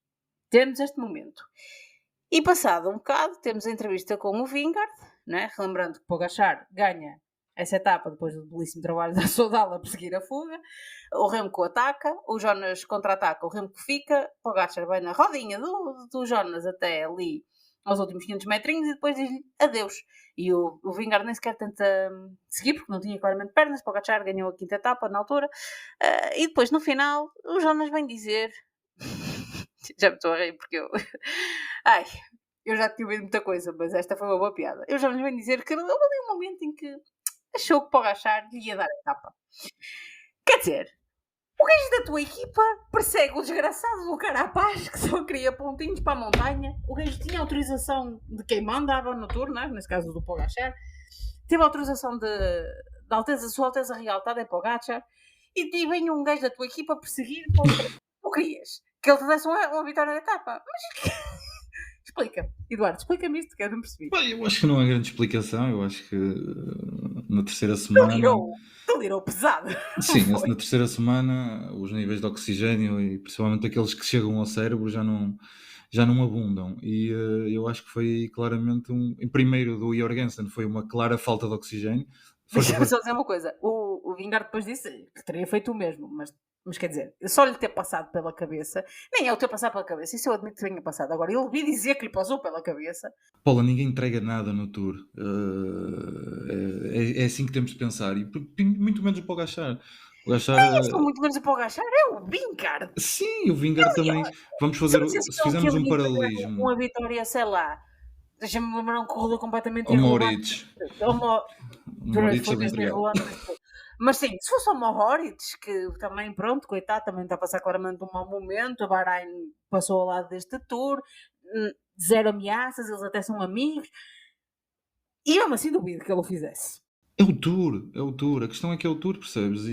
temos este momento. E passado um bocado, temos a entrevista com o Vingegaard, né? Relembrando que Pogacar ganha essa etapa depois do belíssimo trabalho da Soudal a perseguir a fuga. O Remco ataca, o Jonas contra-ataca, o Remco fica, Pogacar vai na rodinha do Jonas até ali aos últimos 500 metrinhos e depois diz-lhe adeus. E o Vingegaard nem sequer tenta seguir, porque não tinha claramente pernas. Pogacar ganhou a quinta etapa na altura. E depois, no final, o Jonas vem dizer... Já me estou a rir porque eu já tinha ouvido muita coisa, mas esta foi uma boa piada. Eu já me venho dizer que houve ali um momento em que achou que Pogacar lhe ia dar a etapa. Quer dizer, o gajo da tua equipa persegue o desgraçado do Carapaz, que só queria pontinhos para a montanha. O gajo tinha autorização de quem mandava no Tour, né? Nesse caso do Pogacar. Teve autorização da Sua Alteza Real, Tadej Pogacar. E vem um gajo da tua equipa perseguir o que querias? Que ele te desse uma vitória da etapa. Mas explica, Eduardo, explica-me isto que eu não percebi. Bem, eu acho que não há grande explicação. Eu acho que na terceira semana... Delirou pesado. Sim, na terceira semana os níveis de oxigênio e principalmente aqueles que chegam ao cérebro já não abundam. E eu acho que foi claramente em primeiro do Jorgensen foi uma clara falta de oxigênio. Deixa-me só dizer uma coisa. O Vingegaard depois disse que teria feito o mesmo, mas quer dizer, só lhe ter passado pela cabeça, nem é o ter passado pela cabeça, isso eu admito que tenha passado. Agora, ele vi dizer que lhe passou pela cabeça. Paula, ninguém entrega nada no Tour. É assim que temos de pensar. E muito menos o Pogacar. Muito menos o Pogacar, é o Vingegaard. Sim, o Vingegaard também. Vamos fazer, se fizermos um paralelismo. Uma vitória, sei lá, deixa-me lembrar um corredor completamente irrelevante. Mas sim, se fosse o Mohoric, que também, pronto, coitado, também está a passar claramente um mau momento, a Bahrein passou ao lado deste Tour, zero ameaças, eles até são amigos, e mesmo assim duvido que ele o fizesse. É o Tour. A questão é que é o Tour, percebes?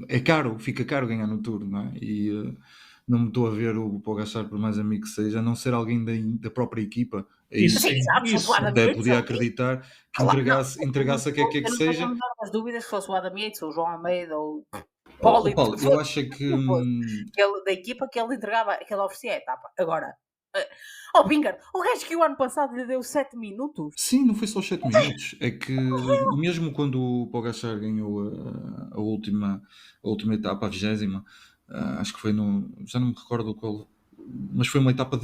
É caro, fica caro ganhar no Tour, não é? Não me estou a ver o Pogačar, por mais amigo que seja, a não ser alguém da própria equipa, Isso aí Sim, sim, exato, o isso. Adam até Yates, podia acreditar que claro, não, entregasse a quem quer que eu não tenho a seja. menor das dúvidas que fosse o Adam Yates, ou o João Almeida, ou o Ó Pólito, Paulo, que eu fosse, acho é que não fosse, da equipa que ele entregava, que ele oferecia a etapa. Agora, Vingar, o gajo que o ano passado lhe deu 7 minutos. sim, não foi só os 7 minutos, é que mesmo quando o Pogačar ganhou a última etapa, a 20ª, acho que foi já não me recordo qual, mas foi uma etapa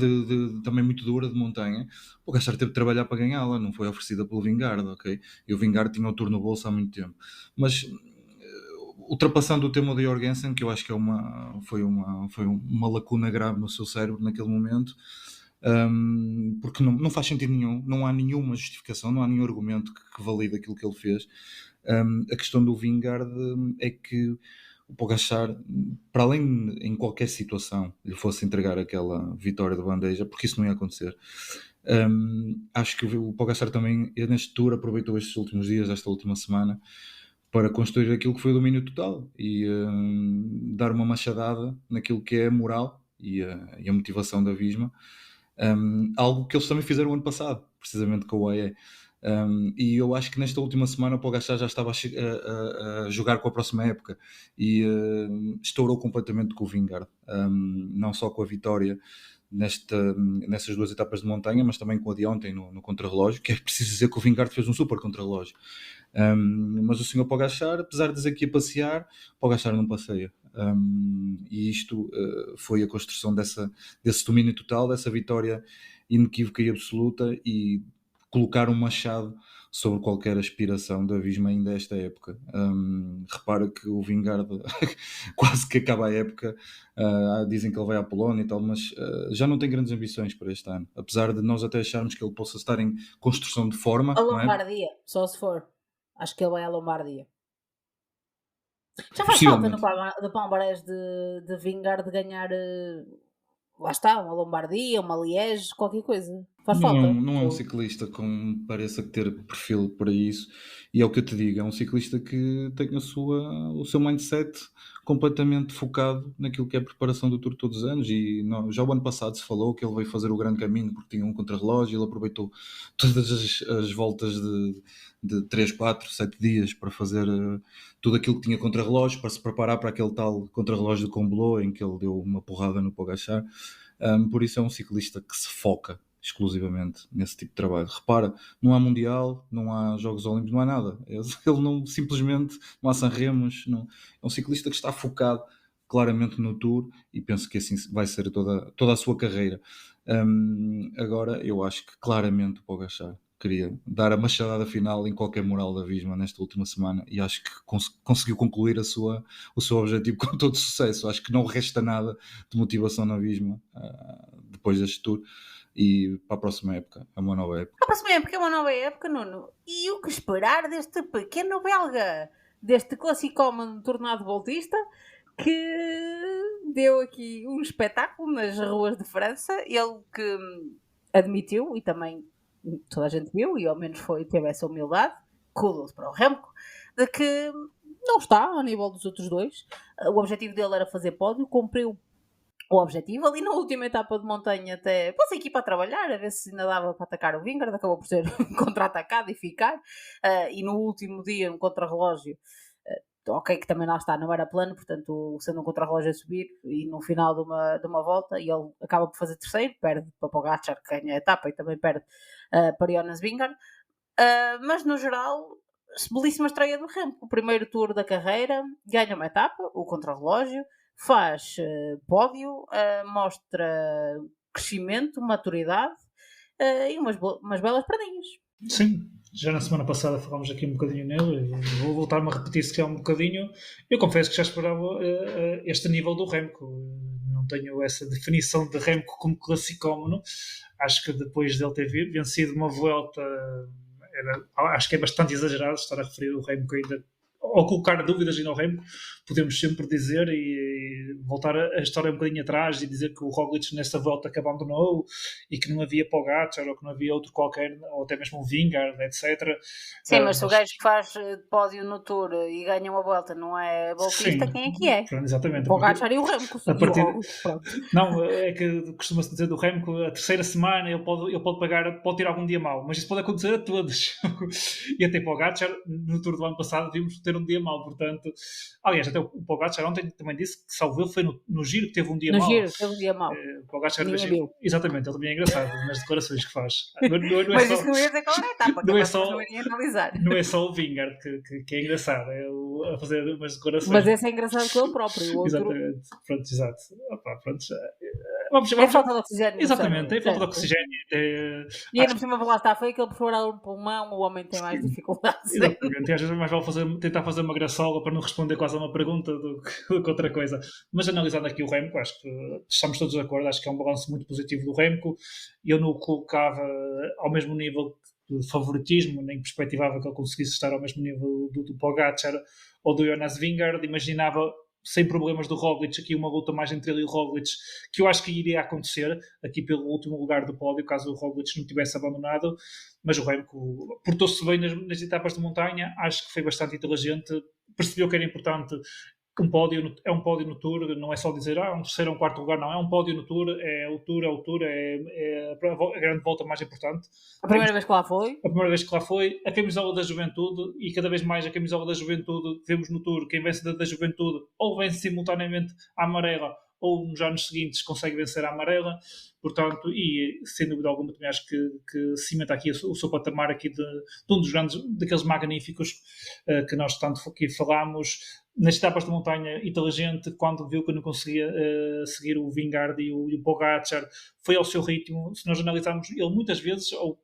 também muito dura de montanha. O Pogačar teve de trabalhar para ganhá-la, não foi oferecida pelo Vingegaard, ok? E o Vingegaard tinha o Tour no bolso há muito tempo. Mas ultrapassando o tema do Jorgensen, que eu acho que foi uma lacuna grave no seu cérebro naquele momento, porque não faz sentido nenhum, não há nenhuma justificação, não há nenhum argumento que valide aquilo que ele fez. A questão do Vingegaard é que o Pogačar, para além em qualquer situação lhe fosse entregar aquela vitória de bandeja, porque isso não ia acontecer, acho que o Pogačar também neste Tour aproveitou estes últimos dias, esta última semana, para construir aquilo que foi o domínio total e dar uma machadada naquilo que é a moral e a motivação da Visma. Algo que eles também fizeram ano passado, precisamente com o AE. E eu acho que nesta última semana o Pogačar já estava a jogar com a próxima época e estourou completamente com o Vingegaard, não só com a vitória nessas 2 etapas de montanha, mas também com a de ontem no contrarrelógio, que é preciso dizer que o Vingegaard fez um super contrarrelógio. Mas o senhor Pogačar, apesar de dizer que ia passear, Pogačar não passeia. E isto foi a construção desse domínio total, dessa vitória inequívoca e absoluta, e colocar um machado sobre qualquer aspiração da Visma ainda esta época. Repara que o Vingegaard quase que acaba a época, dizem que ele vai à Polónia e tal, mas já não tem grandes ambições para este ano, apesar de nós até acharmos que ele possa estar em construção de forma, A não é? Lombardia, só se for. Acho que ele vai à Lombardia. Já faz falta Possivelmente. no Palmarés de Vingegaard de ganhar, lá está, uma Lombardia, uma Liège, qualquer coisa. Faz falta. Não é um ciclista com pareça que ter perfil para isso, e é o que eu te digo, é um ciclista que tem o seu mindset completamente focado naquilo que é a preparação do Tour todos os anos, e já o ano passado se falou que ele veio fazer o grande caminho porque tinha um contrarrelógio, ele aproveitou todas as voltas de 3, 4, 7 dias para fazer tudo aquilo que tinha contrarrelógio, para se preparar para aquele tal contrarrelógio de Combloux em que ele deu uma porrada no Pogačar. Por isso é um ciclista que se foca exclusivamente nesse tipo de trabalho. Repara, não há Mundial, não há Jogos Olímpicos, não há nada. Ele não, simplesmente, não há Sanremos, não. É um ciclista que está focado claramente no Tour, e penso que assim vai ser toda a sua carreira. Agora, eu acho que claramente o Pogačar queria dar a machadada final em qualquer moral da Visma nesta última semana, e acho que conseguiu concluir o seu objetivo com todo sucesso. Acho que não resta nada de motivação na Visma depois deste Tour, e para a próxima época, é uma nova época. A próxima época é uma nova época, Nuno. E o que esperar deste pequeno belga, deste classicómano tornado voltista, que deu aqui um espetáculo nas ruas de França. Ele que admitiu, e também toda a gente viu, e ao menos teve essa humildade, kudos para o Remco, de que não está ao nível dos outros dois. O objetivo dele era fazer pódio, cumpriu o objetivo. Ali na última etapa de montanha até pôs a equipa a trabalhar, a ver se ainda dava para atacar o Vingegaard, acabou por ser contra-atacado e ficar. E no último dia, um contrarrelógio, ok, que também lá está, não era plano, portanto, sendo um contrarrelógio a subir, e no final de uma volta, e ele acaba por fazer terceiro, perde para Pogačar, que ganha a etapa, e também perde para Jonas Vingegaard. Mas no geral, belíssima estreia do Remco. O primeiro tour da carreira, ganha uma etapa, o contrarrelógio, faz pódio, mostra crescimento, maturidade e umas belas perdinhas. Sim, já na semana passada falámos aqui um bocadinho nele, vou voltar-me a repetir se calhar um bocadinho. Eu confesso que já esperava este nível do Remco. Não tenho essa definição de Remco como classicómano. Acho que depois dele ter vencido uma volta, acho que é bastante exagerado estar a referir o Remco ainda, ou colocar dúvidas ainda ao Remco. Podemos sempre dizer, e voltar a história um bocadinho atrás e dizer que o Roglic nessa volta que abandonou e que não havia Pogacar ou que não havia outro qualquer, ou até mesmo o Vingegaard, etc. Sim, mas se o gajo que faz pódio no Tour e ganha uma volta não é voltista, quem é que é? Pronto, exatamente. O Pogacar e o Remco. A partir... e o Roglic, pronto. Não, é que costuma-se dizer do Remco, a terceira semana ele pode ter algum dia mau, mas isso pode acontecer a todos. E até Pogacar, no Tour do ano passado, vimos ter um dia mau, portanto... Aliás, até o Pogacar ontem também disse que, salvo ele, foi no Giro que teve um dia mau. No Giro teve um dia mau. O Pogacar exatamente, ele também é engraçado nas declarações que faz. Mas isso não ia dizer qual era a etapa, não é só, não iria analisar. Não é só o Vingegaard que é engraçado, é a fazer umas declarações. Mas esse é engraçado com ele próprio. O outro... Exatamente, pronto, exato. Opa, pronto, é falta de oxigênio. Exatamente, é falta de oxigênio. E ainda por cima, lá está, foi aquele perfurado no pulmão, o homem tem mais dificuldades. Exatamente, e às vezes mais vale tentar fazer uma graçola para não responder quase a uma pergunta do que outra coisa. Mas analisando aqui o Remco, acho que estamos todos de acordo, acho que é um balanço muito positivo do Remco. Eu não o colocava ao mesmo nível de favoritismo, nem perspectivava que ele conseguisse estar ao mesmo nível do Pogacar ou do Jonas Vingegaard. Imaginava sem problemas do Roglic, aqui uma luta mais entre ele e o Roglic, que eu acho que iria acontecer aqui pelo último lugar do pódio, caso o Roglic não tivesse abandonado. Mas o Remco portou-se bem nas etapas de montanha, acho que foi bastante inteligente, percebeu que era importante. Um pódio é um pódio no Tour, não é só dizer um terceiro ou um quarto lugar, não, é um pódio no Tour, é a grande volta mais importante. A primeira vez que lá foi? A primeira vez que lá foi, a camisola da juventude, e cada vez mais a camisola da juventude, vemos no Tour, quem vence da juventude ou vence simultaneamente a amarela, ou nos anos seguintes consegue vencer a amarela, portanto, e sem dúvida alguma também acho que cimenta aqui o seu patamar aqui de um dos grandes, daqueles magníficos que nós tanto aqui falámos. Nas etapas de montanha, inteligente, quando viu que não conseguia seguir o Vingegaard e o Pogacar, foi ao seu ritmo. Se nós analisarmos, ele muitas vezes, ele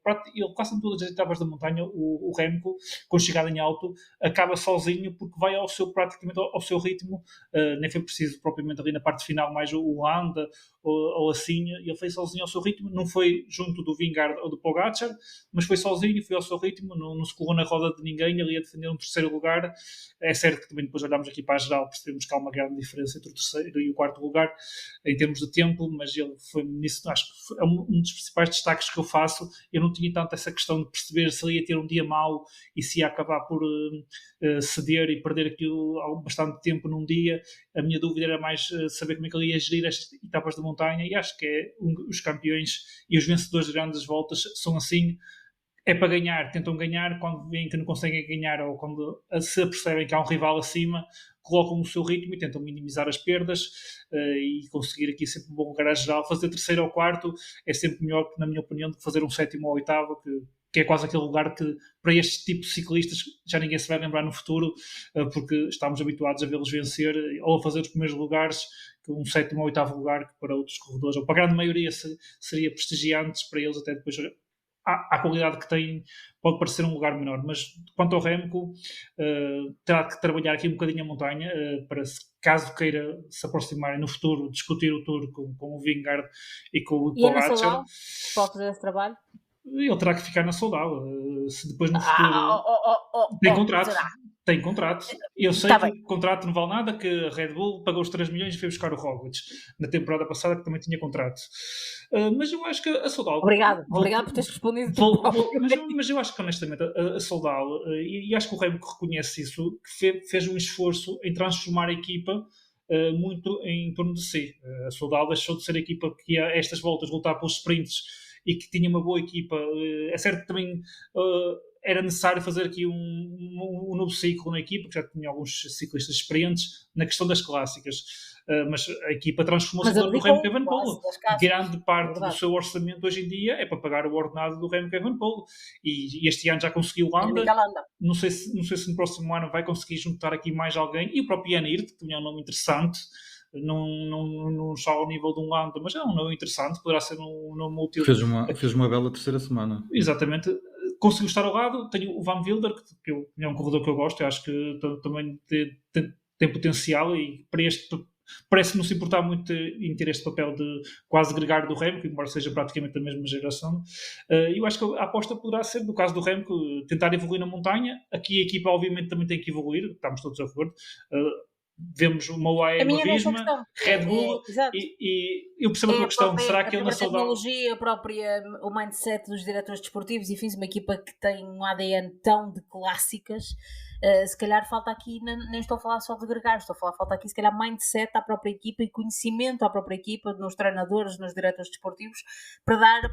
quase em todas as etapas da montanha, o Remco, com chegada em alto, acaba sozinho porque vai praticamente ao seu ritmo. Nem foi preciso propriamente ali na parte final mais o Landa ou assim, ele foi sozinho ao seu ritmo, não foi junto do Vingegaard ou do Pogacar, mas foi sozinho, foi ao seu ritmo, não se colou na roda de ninguém, ele ia defender um terceiro lugar. É certo que também depois olhamos aqui para a geral, percebemos que há uma grande diferença entre o terceiro e o quarto lugar em termos de tempo, mas ele foi nisso, acho que é um dos principais destaques que eu faço. Eu não tinha tanto essa questão de perceber se ele ia ter um dia mau e se ia acabar por ceder e perder aquilo bastante tempo num dia. A minha dúvida era mais saber como é que ele ia gerir estas etapas de montanha, e acho que os campeões e os vencedores de grandes voltas são assim. É para ganhar, tentam ganhar, quando veem que não conseguem ganhar ou quando se percebem que há um rival acima, colocam o seu ritmo e tentam minimizar as perdas e conseguir aqui sempre um bom lugar à geral. Fazer terceiro ou quarto é sempre melhor, na minha opinião, do que fazer um sétimo ou oitavo, que é quase aquele lugar que, para este tipo de ciclistas, já ninguém se vai lembrar no futuro, porque estamos habituados a vê-los vencer ou a fazer os primeiros lugares, que um sétimo ou oitavo lugar, que para outros corredores, ou para a grande maioria, seria prestigiante, para eles até depois... A qualidade que tem pode parecer um lugar menor, mas quanto ao Remco, terá que trabalhar aqui um bocadinho a montanha para, caso queira se aproximarem no futuro, discutir o Tour com o Vingegaard e com o Pogacar. E a Soudal, pode fazer esse trabalho? Ele terá que ficar na Soudal. Se depois no futuro tem contrato. Tem contrato. Eu sei que o contrato não vale nada, que a Red Bull pagou os 3 milhões e foi buscar o Roglic na temporada passada, que também tinha contrato. Mas eu acho que a Soudal... Obrigado por teres respondido. Mas eu acho que, honestamente, a Soudal, e acho que o Remco reconhece isso, que fez um esforço em transformar a equipa muito em torno de si. A Soudal deixou de ser a equipa que ia a estas voltas lutar pelos sprints e que tinha uma boa equipa. É certo que também... era necessário fazer aqui um novo ciclo na equipa, que já tinha alguns ciclistas experientes na questão das clásicas, mas a equipa transformou-se no Remco Evenepoel. Grande parte do seu orçamento hoje em dia é para pagar o ordenado do Remco Evenepoel, e este ano já conseguiu Landa. Não sei se no próximo ano vai conseguir juntar aqui mais alguém, e o próprio Jan Hirt, que também é um nome interessante, não está ao nível de um Landa, mas é um nome interessante, poderá ser um nome útil. Fez uma bela terceira semana. Exatamente. Conseguiu estar ao lado. Tenho o Van Wilder, que é um corredor que eu gosto. Eu acho que também tem potencial, e para este parece não se importar muito em ter este papel de quase gregário do Remco, embora seja praticamente da mesma geração. Eu acho que a aposta poderá ser, no caso do Remco, tentar evoluir na montanha. Aqui a equipa obviamente também tem que evoluir, estamos todos a acordo. vemos uma UAE A no minha era essa a Visma, questão. Red Bull, exato. e eu percebo a É tua a questão, será que ele na própria saudade... tecnologia, o mindset dos diretores desportivos e fins, uma equipa que tem um ADN tão de clássicas, se calhar falta aqui, nem estou a falar só de gregários, estou a falar, falta aqui se calhar mindset à própria equipa e conhecimento à própria equipa, nos treinadores, nos diretores desportivos, para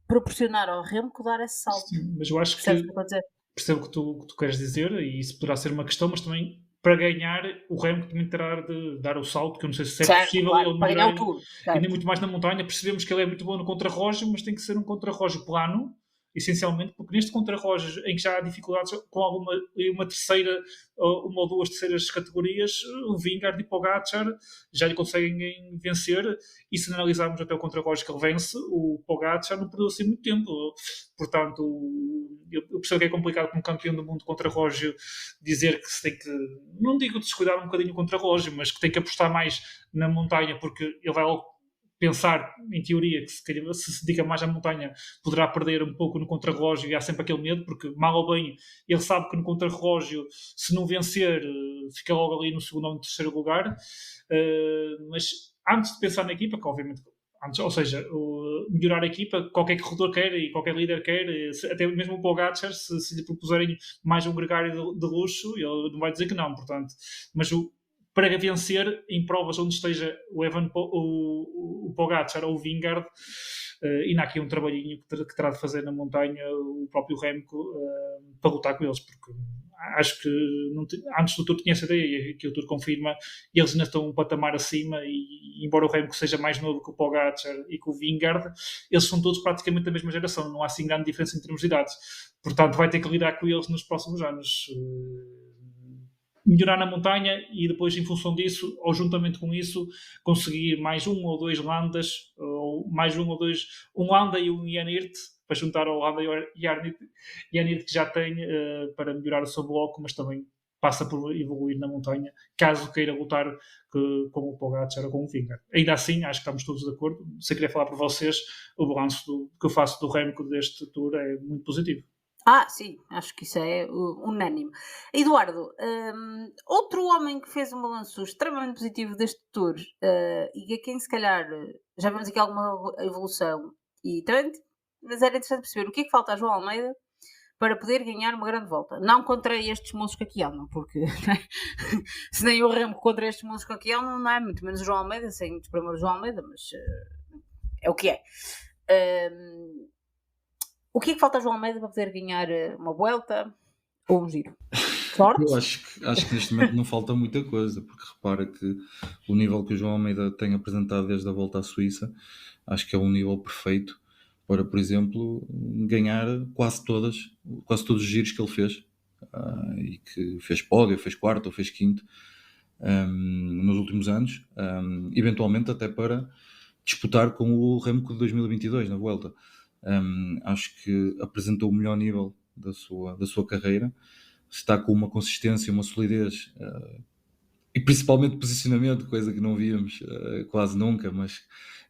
proporcionar ao Remco dar esse salto. Sim, mas eu acho Percebes o que que eu estou a dizer? percebo o que tu queres dizer, e isso poderá ser uma questão, mas também para ganhar o Remco também terá de dar o salto, que eu não sei se é Certo, possível claro, ele para melhorar ganhar o Tour. ainda Certo. muito mais na montanha. Percebemos que ele é muito bom no contrarrelógio, mas tem que ser um contrarrelógio plano, essencialmente, porque neste contrarrelógio em que já há dificuldades com uma terceira, uma ou duas terceiras categorias, o Vingegaard e o Pogacar já lhe conseguem vencer, e se analisarmos até o contrarrelógio que ele vence, o Pogacar não perdeu assim muito tempo. Portanto, eu percebo que é complicado como campeão do mundo contra-relógio dizer que se tem que, não digo descuidar um bocadinho o contra-relógio, mas que tem que apostar mais na montanha, porque ele vai logo pensar, em teoria, que se dedica mais à montanha poderá perder um pouco no contrarrelógio, e há sempre aquele medo, porque mal ou bem ele sabe que no contrarrelógio, se não vencer, fica logo ali no segundo ou no terceiro lugar. Mas antes de pensar na equipa, que obviamente antes, ou seja, melhorar a equipa, qualquer corredor quer e qualquer líder quer, até mesmo o Pogacar, se lhe propuserem mais um gregário de luxo, ele não vai dizer que não, portanto. Mas para vencer em provas onde esteja o Pogacar ou o Vingegaard, ainda há aqui um trabalhinho que terá de fazer na montanha o próprio Remco para lutar com eles, porque acho que antes do Tour tinha essa ideia, e que o Tour confirma, eles ainda estão um patamar acima, e embora o Remco seja mais novo que o Pogacar e que o Vingegaard, eles são todos praticamente da mesma geração, não há assim grande diferença em termos de idades, portanto vai ter que lidar com eles nos próximos anos. Melhorar na montanha e depois, em função disso, ou juntamente com isso, conseguir mais um ou dois Landas, ou mais um ou dois, um Landa e um Jan Hirt, para juntar ao Landa e Jan Hirt que já tem, para melhorar o seu bloco, mas também passa por evoluir na montanha, caso queira lutar com o Pogacar ou com o Vingegaard. Ainda assim, acho que estamos todos de acordo. Se eu queria falar para vocês, o balanço que eu faço do Remco deste Tour é muito positivo. Sim, acho que isso é unânime. Eduardo, outro homem que fez um balanço extremamente positivo deste Tour, e a quem se calhar já vemos aqui alguma evolução, e também, mas era interessante perceber o que é que falta a João Almeida para poder ganhar uma grande volta. Não contra estes moços que aqui andam, porque se nem o Remco contra estes moços que aqui andam, não é muito menos o João Almeida, sem desprimor o João Almeida, mas é o que é. O que é que falta a João Almeida para poder ganhar uma Vuelta ou um Giro? Sorte? Eu acho que neste momento não falta muita coisa, porque repara que o nível que o João Almeida tem apresentado desde a volta à Suíça, acho que é um nível perfeito para, por exemplo, ganhar quase todos os giros que ele fez, e que fez pódio, fez quarto ou fez quinto nos últimos anos, eventualmente até para disputar com o Remco de 2022 na Vuelta. Acho que apresentou o melhor nível da sua carreira, está com uma consistência, uma solidez, e principalmente posicionamento, coisa que não víamos quase nunca, mas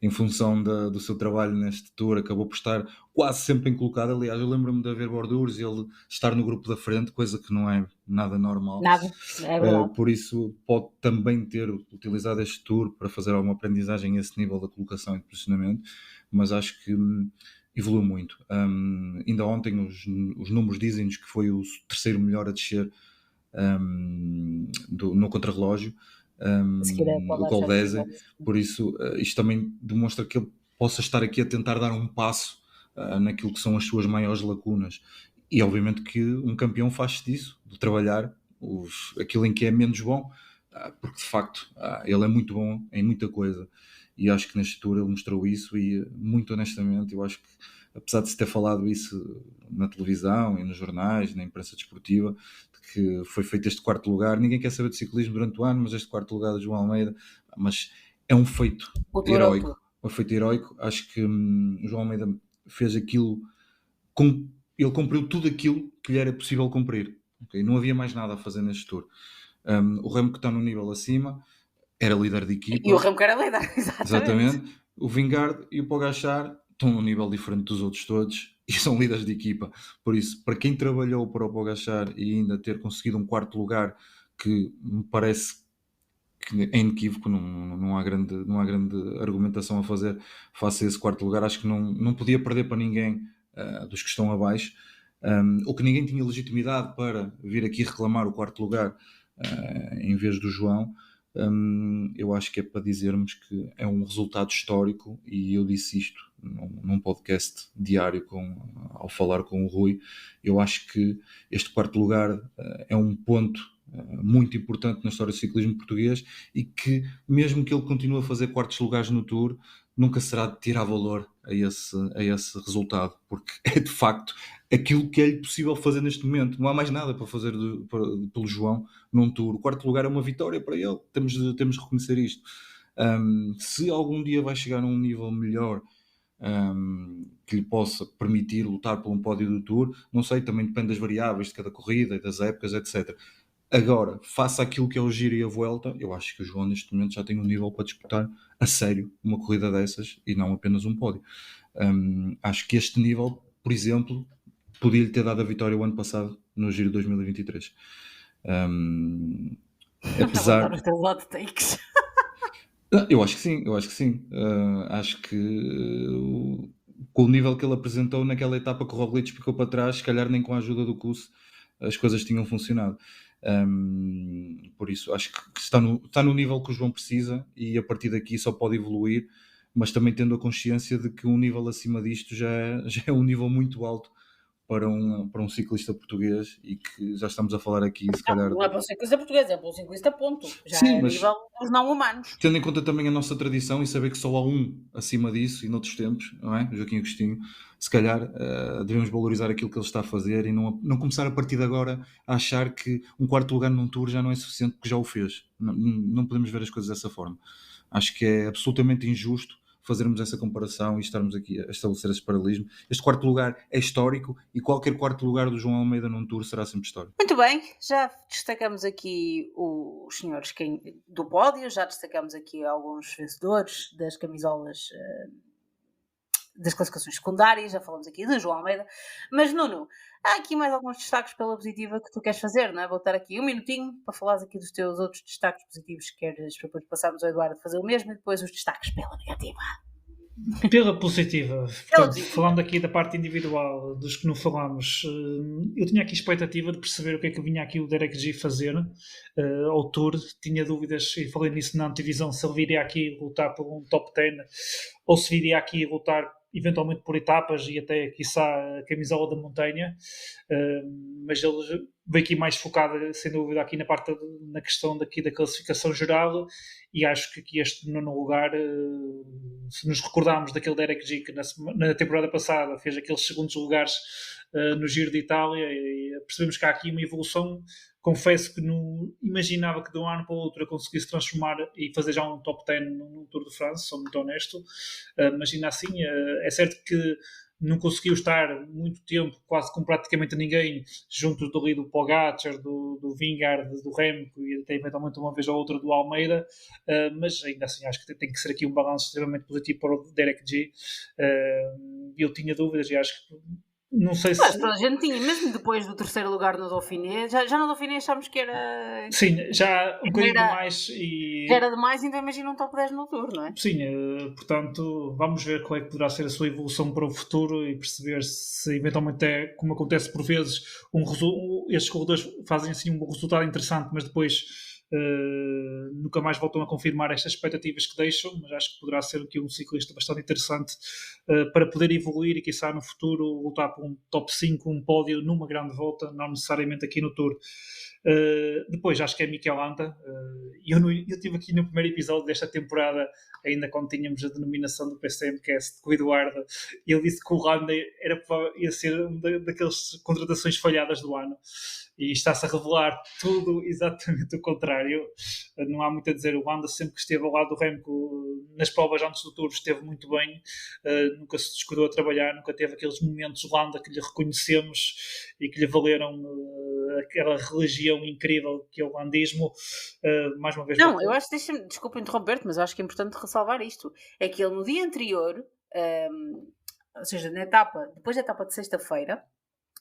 em função do seu trabalho neste Tour acabou por estar quase sempre bem colocado. Aliás, eu lembro-me de haver bordures e ele estar no grupo da frente, coisa que não é nada normal. Nada, é verdade. Por isso pode também ter utilizado este Tour para fazer alguma aprendizagem a esse nível da colocação e de posicionamento, mas acho que evoluiu muito. Ainda ontem os números dizem-nos que foi o terceiro melhor a descer no contrarrelógio, o Goldese, por isso isto também demonstra que ele possa estar aqui a tentar dar um passo naquilo que são as suas maiores lacunas, e obviamente que um campeão faz disso, de trabalhar aquilo em que é menos bom, porque de facto ele é muito bom em muita coisa, e acho que neste Tour ele mostrou isso, e muito honestamente eu acho que, apesar de se ter falado isso na televisão e nos jornais, na imprensa desportiva, de que foi feito este quarto lugar, ninguém quer saber de ciclismo durante o ano, mas este quarto lugar de João Almeida, mas é um feito heroico. Um feito heroico. Acho que o João Almeida fez aquilo, ele cumpriu tudo aquilo que lhe era possível cumprir. Okay? Não havia mais nada a fazer neste Tour. O Remco está num nível acima, era líder de equipa. E o Remco era líder, exatamente. O Vingegaard e o Pogacar estão num nível diferente dos outros todos e são líderes de equipa. Por isso, para quem trabalhou para o Pogacar e ainda ter conseguido um quarto lugar, que me parece que é inequívoco, não há grande argumentação a fazer face a esse quarto lugar. Acho que não podia perder para ninguém dos que estão abaixo, ou que ninguém tinha legitimidade para vir aqui reclamar o quarto lugar em vez do João. Eu acho que é para dizermos que é um resultado histórico, e eu disse isto num podcast diário ao falar com o Rui. Eu acho que este quarto lugar é um ponto muito importante na história do ciclismo português, e que mesmo que ele continue a fazer quartos lugares no Tour, nunca será de tirar valor a esse resultado, porque é de facto aquilo que é possível fazer neste momento. Não há mais nada para fazer pelo João num Tour. O quarto lugar é uma vitória para ele, temos de reconhecer isto. Se algum dia vai chegar a um nível melhor, que lhe possa permitir lutar por um pódio do Tour, não sei, também depende das variáveis de cada corrida e das épocas, etc. Agora, face àquilo que é o Giro e a Vuelta, eu acho que o João neste momento já tem um nível para disputar a sério uma corrida dessas e não apenas um pódio. Acho que este nível, por exemplo, podia-lhe ter dado a vitória o ano passado no Giro 2023. Apesar... os teus hot takes. Eu acho que sim. Acho que com o nível que ele apresentou naquela etapa que o Roglic ficou para trás, se calhar nem com a ajuda do Kuss as coisas tinham funcionado. Por isso acho que está no nível que o João precisa, e a partir daqui só pode evoluir, mas também tendo a consciência de que um nível acima disto já é um nível muito alto para um ciclista português, e que já estamos a falar aqui, se calhar... Não é para um ciclista português, é para um ciclista ponto. Já Sim, é mas... nível dos não humanos. Tendo em conta também a nossa tradição e saber que só há um acima disso, e noutros tempos, não é? O Joaquim Agostinho, se calhar devemos valorizar aquilo que ele está a fazer, e não começar a partir de agora a achar que um quarto lugar num Tour já não é suficiente, porque já o fez. Não podemos ver as coisas dessa forma. Acho que é absolutamente injusto fazermos essa comparação e estarmos aqui a estabelecer esse paralelismo. Este quarto lugar é histórico, e qualquer quarto lugar do João Almeida num Tour será sempre histórico. Muito bem, já destacamos aqui os senhores do pódio, já destacamos aqui alguns vencedores das camisolas das classificações secundárias, já falamos aqui de João Almeida, mas Nuno, há aqui mais alguns destaques pela positiva que tu queres fazer, não é? Vou dar aqui um minutinho para falares aqui dos teus outros destaques positivos que queres, para depois passarmos ao Eduardo fazer o mesmo, e depois os destaques pela negativa. Pela positiva, portanto, falando aqui da parte individual dos que não falámos, eu tinha aqui expectativa de perceber o que é que vinha aqui o Derek G fazer ao Tour. Tinha dúvidas, e falei nisso na antevisão, se ele viria aqui lutar por um top 10 ou se viria aqui lutar eventualmente por etapas e até, quiçá, a camisola da montanha, mas ele veio aqui mais focado, sem dúvida, aqui na questão daqui da classificação geral, e acho que aqui este nono lugar, se nos recordarmos daquele Derek G que na temporada passada fez aqueles segundos lugares no Giro de Itália, e percebemos que há aqui uma evolução. Confesso que não imaginava que de um ano para o outro eu conseguisse transformar e fazer já um top 10 no Tour de France, sou muito honesto, mas ainda assim é certo que não conseguiu estar muito tempo, quase com praticamente ninguém, junto do Pogacar, do Vingegaard, do Remco, e até eventualmente uma vez ou outra do Almeida, mas ainda assim acho que tem que ser aqui um balanço extremamente positivo para o Derek G. Eu tinha dúvidas, e acho que não sei se... Mas toda a gente tinha, mesmo depois do terceiro lugar no Dauphiné, já no Dauphiné achámos que era... Sim, já um bocadinho demais, e... Já era demais, então imagina um top 10 no Tour, não é? Sim, portanto, vamos ver qual é que poderá ser a sua evolução para o futuro, e perceber se eventualmente é, como acontece por vezes, estes corredores fazem assim um resultado interessante, mas depois nunca mais voltam a confirmar estas expectativas que deixam. Mas acho que poderá ser aqui um ciclista bastante interessante para poder evoluir e, quiçá, no futuro lutar por um top 5, um pódio numa grande volta, não necessariamente aqui no Tour. Depois acho que é Mikel Landa. Eu estive aqui no primeiro episódio desta temporada, ainda quando tínhamos a denominação do PCMcast, com o Eduardo, e ele disse que o Landa ia ser uma daquelas contratações falhadas do ano, e está-se a revelar tudo exatamente o contrário. Não há muito a dizer. O Landa, sempre que esteve ao lado do Remco nas provas antes do Tour, esteve muito bem, nunca se descuidou a trabalhar, nunca teve aqueles momentos Landa que lhe reconhecemos e que lhe valeram aquela religião incrível que é o landismo. Mais uma vez... Não, eu acho, desculpa interromper-te, mas eu acho que é importante ressalvar isto. É que ele no dia anterior, ou seja, depois da etapa de sexta-feira,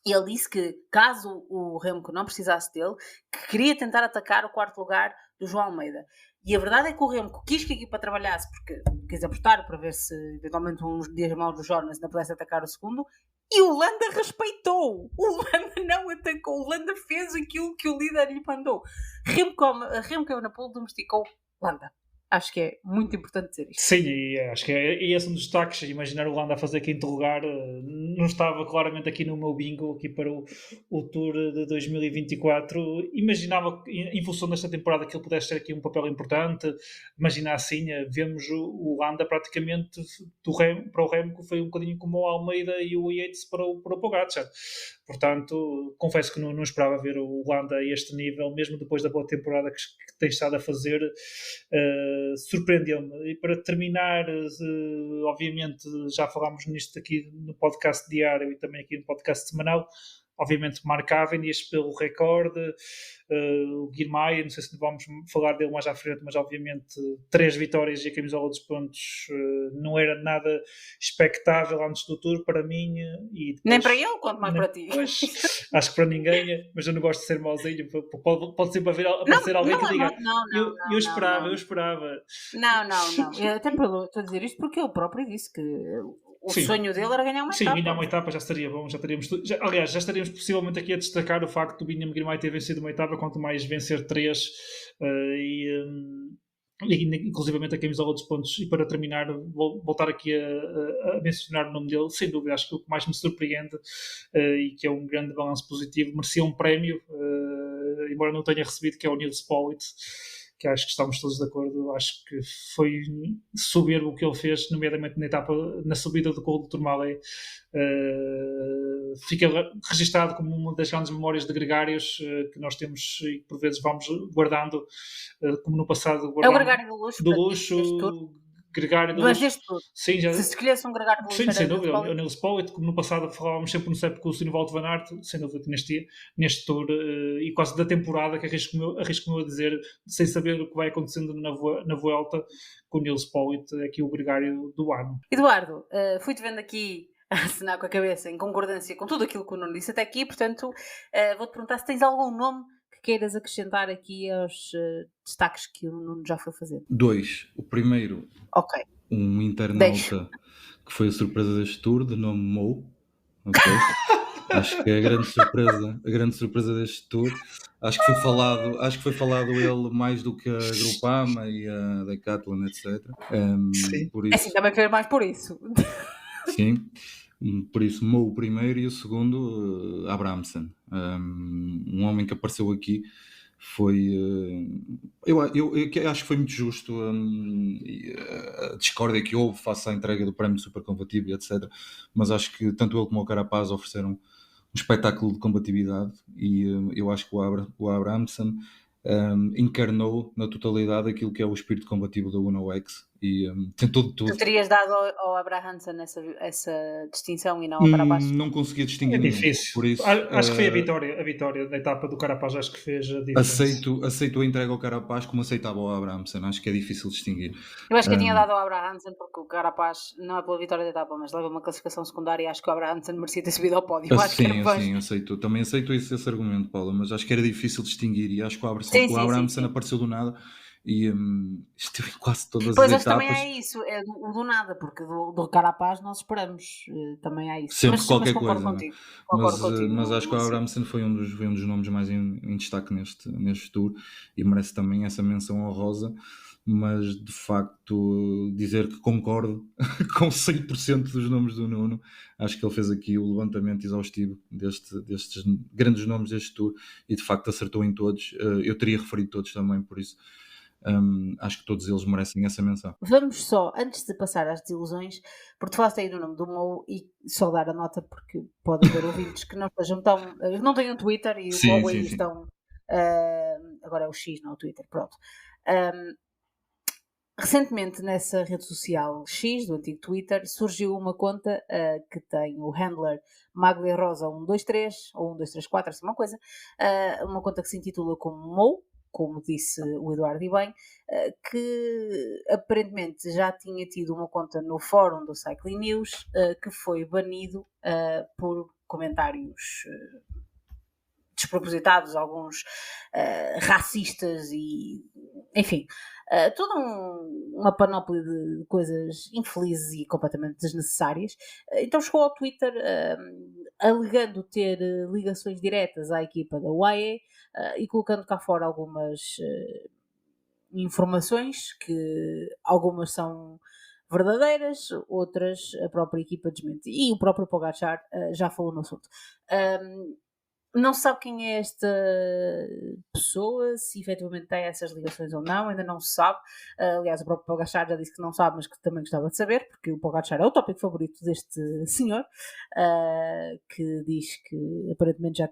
ele disse que, caso o Remco não precisasse dele, que queria tentar atacar o quarto lugar do João Almeida. E a verdade é que o Remco quis que a equipa trabalhasse porque quis apostar para ver se eventualmente uns dias maus do Jonas ainda pudesse atacar o segundo. E o Landa respeitou. O Landa não atacou. O Landa fez aquilo que o líder lhe mandou. Remco Evenepoel domesticou Landa. Acho que é muito importante dizer isto. Sim, e acho que esse um dos destaques. Imaginar o Landa a fazer quinto lugar não estava claramente aqui no meu bingo aqui para o Tour de 2024. Imaginava em função desta temporada que ele pudesse ter aqui um papel importante. Imaginar assim, vemos o Landa praticamente para o Remco foi um bocadinho como o Almeida e o Yates para o Pogacar. Portanto, confesso que não esperava ver o Landa a este nível, mesmo depois da boa temporada que tem estado a fazer. Surpreendeu-me. E para terminar, obviamente já falámos nisto aqui no podcast diário e também aqui no podcast semanal. Obviamente Mark Cavendish pelo recorde, o Girmay, não sei se vamos falar dele mais à frente, mas obviamente 3 vitórias e a camisola dos pontos não era nada expectável antes do Tour para mim. E depois, nem para ele, quanto mais para ti. Pois, acho que para ninguém, mas eu não gosto de ser mauzinho, pode sempre aparecer alguém que diga eu esperava. Não. Eu até estou a dizer isto porque ele próprio disse que o sonho dele era ganhar uma etapa. Sim, ganhar uma etapa já estaria bom. Aliás, já estaríamos possivelmente aqui a destacar o facto do Biniam Girmay ter vencido uma etapa, quanto mais vencer 3 e inclusivamente a camisola dos pontos. E para terminar, vou voltar aqui a mencionar o nome dele, sem dúvida. Acho que o que mais me surpreende e que é um grande balanço positivo, merecia um prémio, embora não tenha recebido, que é o Nils Politt, que acho que estamos todos de acordo. Acho que foi soberbo o que ele fez, nomeadamente na etapa, na subida do Col do Tourmalet. Fica registado como uma das grandes memórias de gregários que nós temos e que por vezes vamos guardando, como no passado é o gregário do luxo, gregário do luxo. Sim, já... se escolhesse um gregário do luxo, sim, sem dúvida, o Nils Politt, como no passado falávamos sempre no Sepp-Kuss e no Wout van Aert, sem dúvida que neste Tour e quase da temporada, que arrisco-me a dizer, sem saber o que vai acontecendo na Vuelta, com o Nils Politt, aqui o gregário do ano. Eduardo, fui-te vendo aqui a assinar com a cabeça em concordância com tudo aquilo que o Nuno disse até aqui, portanto vou-te perguntar se tens algum nome que queiras acrescentar aqui aos destaques que o Nuno já foi fazer. 2. O primeiro, um internauta que foi a surpresa deste Tour, de nome Mo. Okay. Acho que é a grande surpresa deste Tour. Acho que foi falado ele mais do que a Groupama e a Decathlon, etc. Sim. Por isso, assim, também foi mais por isso. Sim. Por isso, Mo o primeiro e o segundo, Abrahamsen. Um homem que apareceu aqui foi... eu acho que foi muito justo a discórdia que houve face à entrega do prémio super combativo, etc. Mas acho que tanto ele como o Carapaz ofereceram um espetáculo de combatividade e eu acho que o Abrahamsen encarnou na totalidade aquilo que é o espírito combativo da Uno X e tentou de tudo. Tu terias dado ao Abrahamsen essa distinção e não ao Carapaz? Não conseguia distinguir. É difícil. Por isso, acho que foi a vitória da etapa do Carapaz, acho que fez a diferença. Aceito a entrega ao Carapaz como aceitava ao Abrahamsen. Acho que é difícil distinguir. Eu acho que eu tinha dado ao Abrahamsen porque o Carapaz não é pela vitória da etapa, mas leva uma classificação secundária e acho que o Abrahamsen merecia ter subido ao pódio. Sim, aceito. Também aceito esse argumento, Paula, mas acho que era difícil distinguir e acho que o Abrahamsen apareceu do nada e esteve em quase todas as etapas. Pois, também é isso, é do nada, porque do Carapaz nós esperamos, também há isso. Sempre qualquer coisa. Contigo, mas acho que o Abrahamsen foi um dos nomes mais em destaque neste Tour e merece também essa menção honrosa, mas de facto dizer que concordo com 100% dos nomes do Nuno. Acho que ele fez aqui o levantamento exaustivo destes grandes nomes deste Tour e de facto acertou em todos. Eu teria referido todos também, por isso acho que todos eles merecem essa menção. Vamos só, antes de passar às desilusões, porque tu falaste aí do nome do Mo e só dar a nota porque pode haver ouvintes que não estejam tão... não tenham Twitter e o Mo aí estão... agora é o X, não é o Twitter, pronto. Recentemente nessa rede social X, do antigo Twitter, surgiu uma conta que tem o handler Maglia Rosa 123 ou 1234, assim uma coisa, uma conta que se intitula como Mo, como disse o Eduardo e bem, que aparentemente já tinha tido uma conta no fórum do Cycling News, que foi banido por comentários despropositados, alguns racistas e enfim, toda uma panóplia de coisas infelizes e completamente desnecessárias. Então chegou ao Twitter alegando ter ligações diretas à equipa da UAE e colocando cá fora algumas informações que algumas são verdadeiras, outras a própria equipa desmente. E o próprio Pogacar já falou no assunto. Não se sabe quem é esta pessoa, se efetivamente tem essas ligações ou não, ainda não se sabe. Aliás, o próprio Pogacar já disse que não sabe, mas que também gostava de saber, porque o Pogacar é o tópico favorito deste senhor, que diz que aparentemente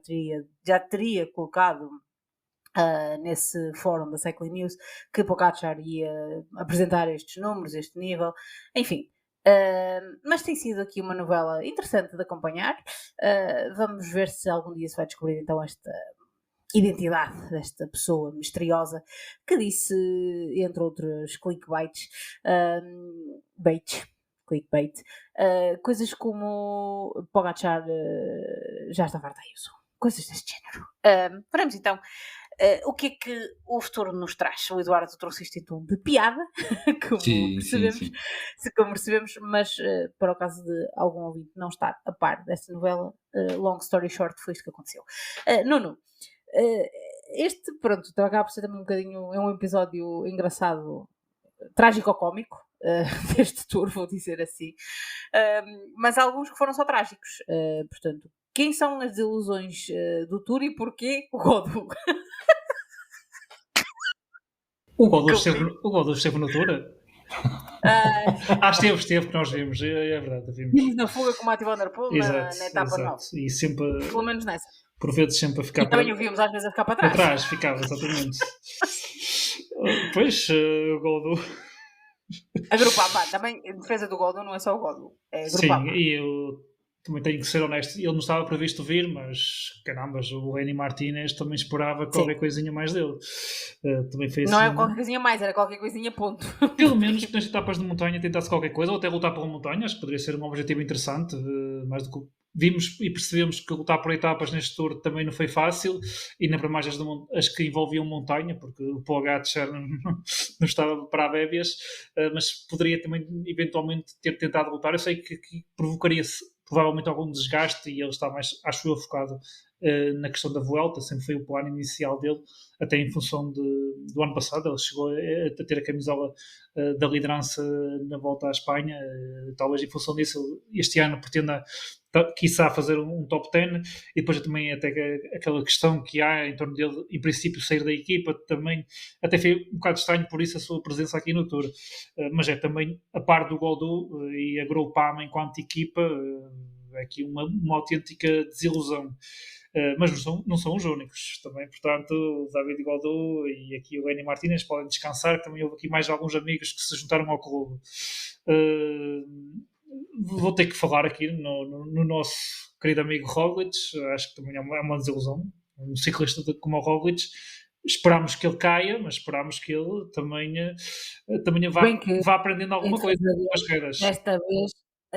já teria colocado nesse fórum da Cycling News que Pogacar ia apresentar estes números, este nível, enfim. Mas tem sido aqui uma novela interessante de acompanhar. Vamos ver se algum dia se vai descobrir então esta identidade desta pessoa misteriosa que disse, entre outros clickbait, coisas como Pogacar já está farto disso, coisas deste género. Veremos então o que é que o futuro nos traz. O Eduardo trouxe isto em tom de piada, como percebemos, mas para o caso de algum ouvinte não estar a par desta novela, long story short, foi isto que aconteceu. Nuno, este, pronto, acaba por ser também um bocadinho, é um episódio engraçado, trágico-cómico, deste tour, vou dizer assim, mas há alguns que foram só trágicos. Portanto, quem são as desilusões do tour e porquê o Godou? O Godou esteve no tour? Esteve, que nós vimos, é verdade. Vimos na fuga com o Matthew Van Der Poel na etapa 9. E sempre, pelo menos nessa. Por vezes sempre a ficar e também o vimos às vezes a ficar para trás. Para trás, ficava, exatamente. Pois, o Godou... Agrupar, também, em defesa do Godou não é só o Godou, é agrupar. Sim, e eu também tenho que ser honesto, ele não estava previsto vir, mas caramba, o Lenny Martínez também esperava qualquer coisinha mais dele. Também foi assim, não é qualquer coisinha mais, era qualquer coisinha ponto. Pelo menos nas etapas de montanha tentasse qualquer coisa, ou até lutar pela montanha, acho que poderia ser um objetivo interessante, mais do que vimos e percebemos que lutar por etapas neste Tour também não foi fácil, e nem para mais as que envolviam montanha, porque o Pogacar não estava para a bébias, mas poderia também eventualmente ter tentado lutar. Eu sei que provocaria-se provavelmente algum desgaste, e ele está mais, acho eu, focado na questão da Vuelta. Sempre foi o plano inicial dele, até em função do ano passado. Ele chegou a ter a camisola da liderança na Volta à Espanha, talvez em função disso este ano pretenda quiçá fazer um top 10, e depois também até aquela questão que há em torno dele, em princípio sair da equipa, também até foi um bocado estranho por isso a sua presença aqui no Tour, mas é também a par do Godou e a Groupama enquanto equipa, é aqui uma autêntica desilusão. Mas não são os únicos também, portanto o David Godou e aqui o Lenny Martínez podem descansar. Também houve aqui mais alguns amigos que se juntaram ao clube. Vou ter que falar aqui no nosso querido amigo Roglic. Acho que também é uma desilusão, um ciclista como o Roglic. Esperámos que ele caia, mas esperámos que ele também vá aprendendo alguma coisa com as quedas. Desta vez,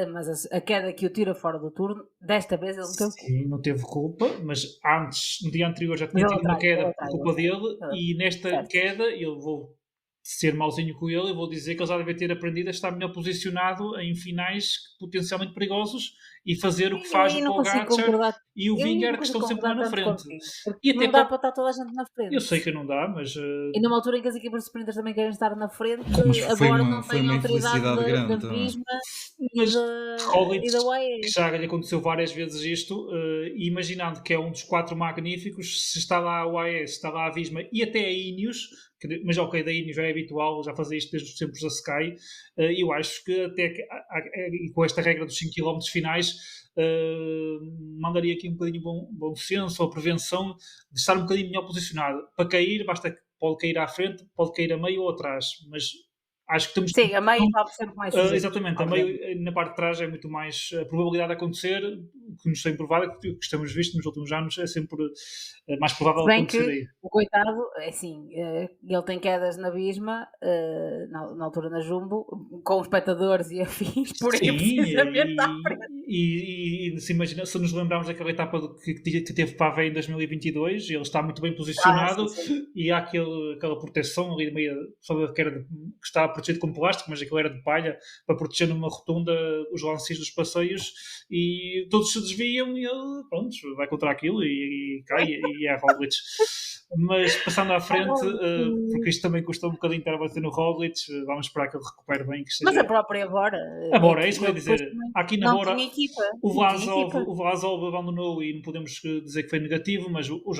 mas a queda que o tira fora do turno, desta vez ele não teve culpa. Sim, não teve culpa, mas antes, no dia anterior, já tinha tido uma queda por culpa dele, e nesta queda eu vou ser mauzinho com ele, eu vou dizer que ele já deve ter aprendido a estar melhor posicionado em finais potencialmente perigosos e fazer o que faz o Pogacar e o Vingegaard, que estão sempre lá na frente. E até não dá para estar toda a gente na frente. Eu sei que não dá, mas... E numa altura em que as equipas de sprinters também querem estar na frente, agora não tem autoridade da Prisma e da UAE. Que já lhe aconteceu várias vezes isto, imaginando que é um dos 4 magníficos, se está lá a UAE, se está lá a Visma e até a Ineos, mas ok, da Ineos já é habitual, já fazia isto desde os tempos da Sky, eu acho que até com esta regra dos 5 km finais, mandaria aqui um bocadinho bom senso ou prevenção de estar um bocadinho melhor posicionado. Para cair, pode cair à frente, pode cair a meio ou atrás, mas acho que temos... Sim, a meio está sempre mais sujeito. Exatamente, a meio, na parte de trás é muito mais a probabilidade de acontecer, o que nos tem provado, que estamos visto nos últimos anos, é sempre mais provável de acontecer aí. O coitado, é assim, ele tem quedas na Bisma, na altura na Jumbo, com espectadores e afins, por aí precisamente à frente. e se imagina, se nos lembrarmos daquela etapa que teve Pavé em 2022, ele está muito bem posicionado e há aquela proteção ali no meio, que estava protegido com plástico, mas aquilo era de palha, para proteger numa rotunda os lances dos passeios, e todos se desviam e ele, pronto, vai contra aquilo e cai e é Roglic. Mas passando à frente, porque isto também custa um bocadinho estar a bater no Roglic, vamos esperar que ele recupere bem. Mas a própria Bora. A Bora, é isso que eu ia dizer. Aqui na Bora, equipa, o Vlasov abandonou e não podemos dizer que foi negativo, mas o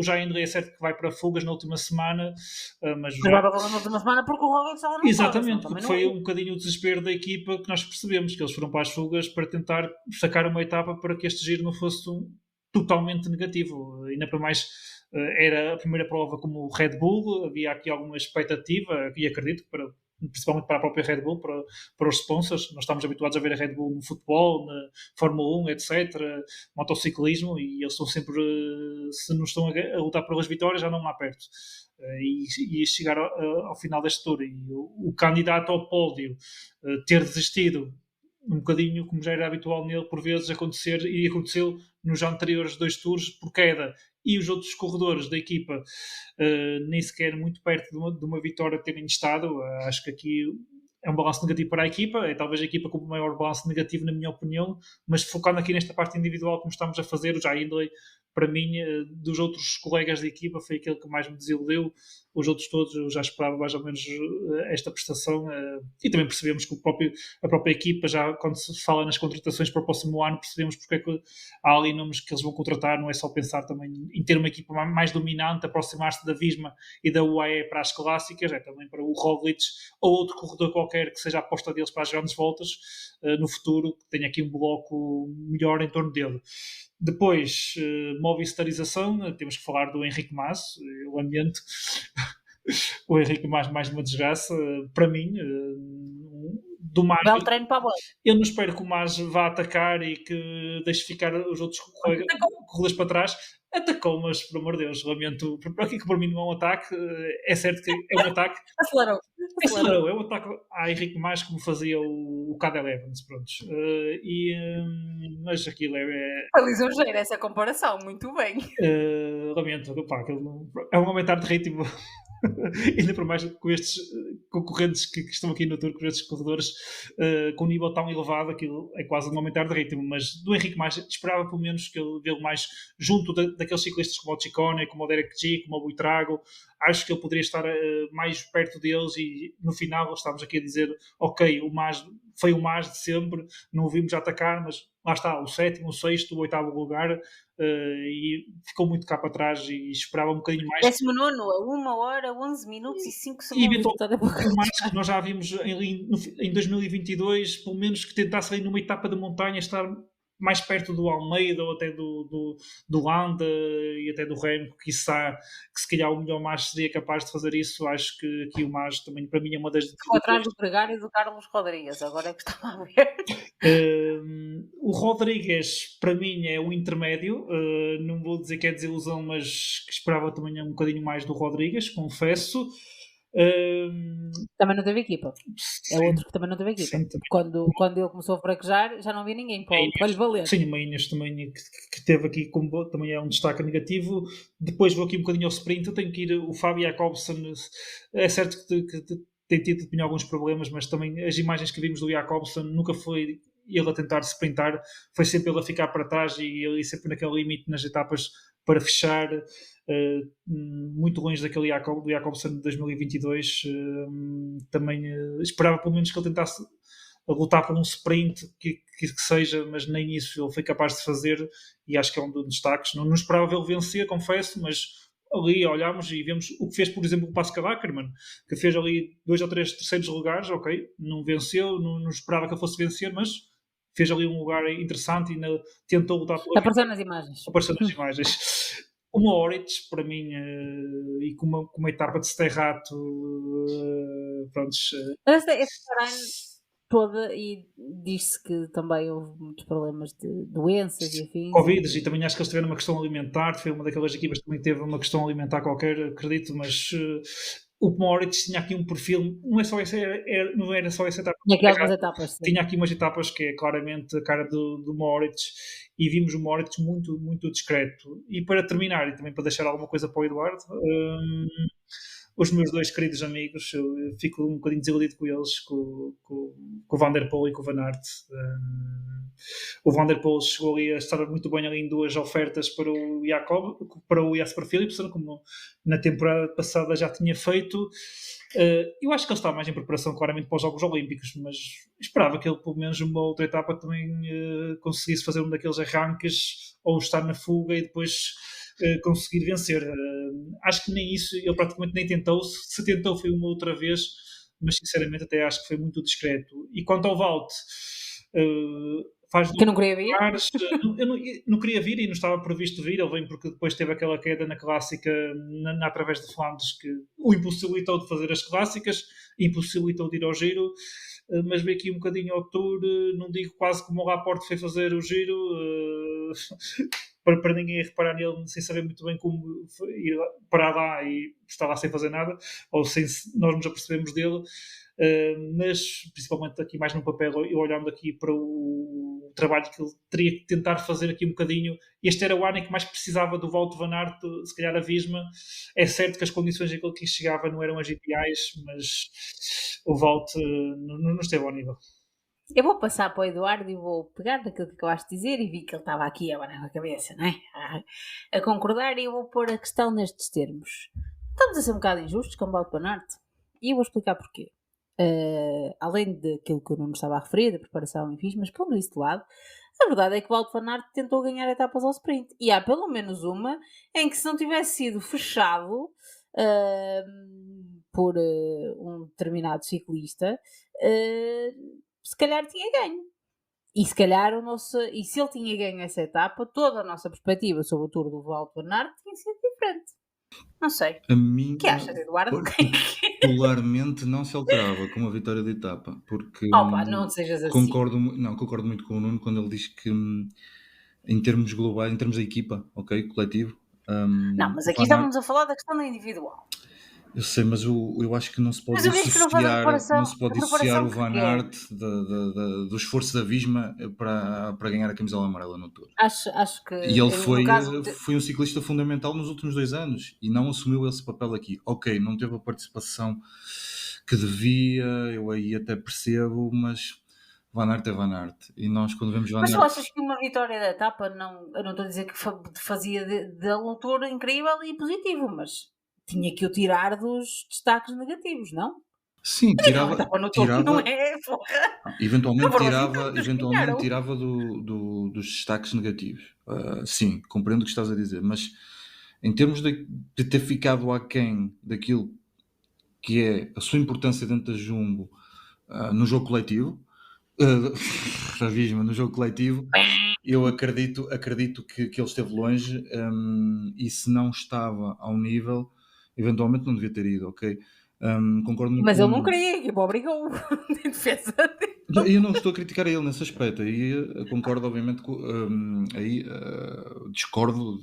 Jaindley é certo que vai para fugas na última semana. Mas vai para fugas na última semana porque o Roglic estava no exatamente, porque foi um bocadinho o desespero da equipa que nós percebemos, que eles foram para as fugas para tentar sacar uma etapa para que este giro não fosse totalmente negativo. Ainda para mais, era a primeira prova como Red Bull, havia aqui alguma expectativa, e acredito, principalmente para a própria Red Bull, para os sponsors. Nós estamos habituados a ver a Red Bull no futebol, na Fórmula 1, etc., motociclismo, e eles estão sempre, se não estão a lutar pelas vitórias, já não lá perto. E chegar ao final deste tour, e o candidato ao pódio ter desistido um bocadinho, como já era habitual nele, por vezes acontecer, e aconteceu nos anteriores 2 tours, por queda, e os outros corredores da equipa nem sequer muito perto de uma vitória terem estado. Acho que aqui é um balanço negativo para a equipa, é talvez a equipa com o maior balanço negativo, na minha opinião, mas focando aqui nesta parte individual, como estamos a fazer, o Jaindley, para mim, dos outros colegas da equipa, foi aquele que mais me desiludiu. Os outros todos, eu já esperava mais ou menos esta prestação, e também percebemos que a própria equipa, já quando se fala nas contratações para o próximo ano, percebemos porque é que há ali nomes que eles vão contratar. Não é só pensar também em ter uma equipa mais dominante, aproximar-se da Visma e da UAE para as clássicas, é também para o Roglic ou outro corredor qualquer que seja a aposta deles para as grandes voltas no futuro, que tenha aqui um bloco melhor em torno dele. Depois, Movistarização, temos que falar do Henrique Mas, o ambiente. O Henrique Mas, mais uma desgraça, para mim, do Mas. Belo treino para a bola. Eu não espero que o Mas vá atacar e que deixe ficar os outros corredores para trás. Atacou, mas, por amor de Deus, lamento. Aqui que para mim não é um ataque, é certo que é um ataque. Acelerou. É um ataque a Henrique Mais, como fazia o Cadel Evans, pronto. Mas aquilo Foi ligeiro essa comparação, muito bem. Lamento, aquilo é um aumentar de ritmo. Ainda por mais com estes concorrentes que estão aqui no Tour, com estes corredores com um nível tão elevado, aquilo é quase um aumentar de ritmo. Mas do Henrique Mais, esperava pelo menos que ele vê mais junto daqueles ciclistas como o Ciccone, como o Derek G, como o Buitrago. Acho que ele poderia estar mais perto deles, e no final estamos aqui a dizer, ok, o Mas foi o Mais de sempre, não o vimos atacar, mas lá está, o 7º, o 6º, o 8º lugar, e ficou muito cá para trás, e esperava um bocadinho mais. 19º, a 1 hora, 11 minutos e 5 segundos. E mais que nós já vimos em 2022, pelo menos que tentasse ali numa etapa de montanha estar mais perto do Almeida ou até do Landa e até do Remco, que se calhar o melhor Mas seria capaz de fazer isso. Acho que aqui o Mas também, para mim, é uma das... Ficou atrás do Gregário e do Carlos Rodrigues, agora é que estava a ver. O Rodrigues, para mim, é um intermédio. Não vou dizer que é desilusão, mas que esperava também um bocadinho mais do Rodrigues, confesso. Também não teve equipa. Sim, é outro que também não teve equipa. Sim, quando ele começou a fraquejar, já não havia ninguém para lhe valer. Sim, o Mainhas também, que teve aqui como também é um destaque negativo. Depois vou aqui um bocadinho ao sprint. Eu tenho que ir o Fábio Jacobsen. É certo que tem tido alguns problemas, mas também as imagens que vimos do Jacobsen nunca foi ele a tentar sprintar, foi sempre ele a ficar para trás e ele sempre naquele limite nas etapas para fechar. Muito longe daquele do Jacobsen de 2022. Também esperava pelo menos que ele tentasse lutar por um sprint que seja, mas nem isso ele foi capaz de fazer, e acho que é um dos destaques. Não esperava vê-lo vencer, confesso, mas ali olhámos e vemos o que fez, por exemplo, o Pascal Ackermann, que fez ali 2 ou 3 terceiros lugares. Ok, não venceu, não esperava que ele fosse vencer, mas fez ali um lugar interessante e tentou lutar pela... Apareceu nas imagens. O Moritz, para mim, e com uma etapa de Sterrato, prontos... Esse toda, e disse que também houve muitos problemas de doenças e afins. Covid, e também acho que eles tiveram uma questão alimentar. Foi uma daquelas equipas que também teve uma questão alimentar qualquer, acredito, mas o Moritz tinha aqui um perfil, não era só essa etapa, Naquelas umas etapas, sim. tinha aqui umas etapas que é claramente a cara do Moritz, e vimos o Moritz muito, muito discreto. E para terminar, e também para deixar alguma coisa para o Eduardo, os meus dois queridos amigos, eu fico um bocadinho desiludido com eles, com o Van der Poel e com o Van Aert. O Van der Poel chegou ali a estar muito bem ali em duas ofertas para o Jasper Philipsen, como na temporada passada já tinha feito. Eu acho que ele está mais em preparação claramente para os Jogos Olímpicos, mas esperava que ele pelo menos uma outra etapa também conseguisse fazer um daqueles arranques ou estar na fuga e depois conseguir vencer. Acho que nem isso, ele praticamente nem tentou. Se tentou foi uma outra vez, mas sinceramente até acho que foi muito discreto. E quanto ao Wout, faz Que eu não queria ver. eu não queria vir e não estava previsto vir. Ele vem porque depois teve aquela queda na clássica através de Flandres que o impossibilitou de fazer as clássicas, impossibilitou de ir ao Giro. Mas veio aqui um bocadinho ao Tour, não digo quase como o Laporte foi fazer o Giro, para ninguém reparar nele sem saber muito bem como ir parar lá e estar lá sem fazer nada, ou sem nós nos apercebemos dele. Mas principalmente aqui mais no papel, eu olhando aqui para o trabalho que ele teria que tentar fazer aqui um bocadinho. Este era o ano em que mais precisava do Wout van Aert, se calhar a Visma. É certo que as condições em que ele chegava não eram as ideais, mas o Wout não esteve ao nível. Eu vou passar para o Eduardo e vou pegar daquilo que acabaste de dizer e vi que ele estava aqui a abanar a cabeça, não é? A concordar, e eu vou pôr a questão nestes termos. Estamos a ser um bocado injustos com o Wout van Aert e eu vou explicar porquê. Além daquilo que eu não estava a referir, da preparação, enfim, mas pondo isso de lado, a verdade é que o Wout van Aert tentou ganhar etapas ao sprint. E há pelo menos uma em que, se não tivesse sido fechado por um determinado ciclista, se calhar tinha ganho. E se calhar e se ele tinha ganho essa etapa, toda a nossa perspectiva sobre o Tour do Wout van Aert tinha sido diferente. Não sei. A minha, O que achas, Eduardo? particularmente, não se alterava com a vitória de etapa, porque Opa, não sejas assim. concordo muito com o Nuno quando ele diz que em termos globais, em termos da equipa, ok, coletivo. Não, mas o aqui Van Aert- estávamos a falar da questão da individual. Eu sei, mas eu acho que não se pode Mas eu vejo que não faz a dissociar, preparação- não se pode a preparação dissociar o que Van quer. Aert do esforço da Visma para ganhar a camisola amarela no Tour. Acho que E ele no caso foi um ciclista fundamental nos últimos 2 anos e não assumiu esse papel aqui. Ok, não teve a participação que devia, eu aí até percebo, mas Van Aert é Van Aert. E nós, quando vemos Van Mas tu Aert, achas que uma vitória da etapa, eu não estou a dizer que fazia dele um tour incrível e positivo, mas tinha que o tirar dos destaques negativos, não? sim, Não, a etapa no tour não é, porra. eventualmente Não foram assim tantos que ganharam. tirava dos destaques negativos. Sim, compreendo o que estás a dizer, mas em termos de ter ficado aquém daquilo que é a sua importância dentro da Jumbo no jogo coletivo, da Visma no jogo coletivo, eu acredito que ele esteve longe, e se não estava ao nível, eventualmente não devia ter ido, ok? Concordo muito Mas com ele o não Nuno. queria, a equipa obrigou em defesa dele. Eu não estou a criticar ele nesse aspecto, aí concordo obviamente aí discordo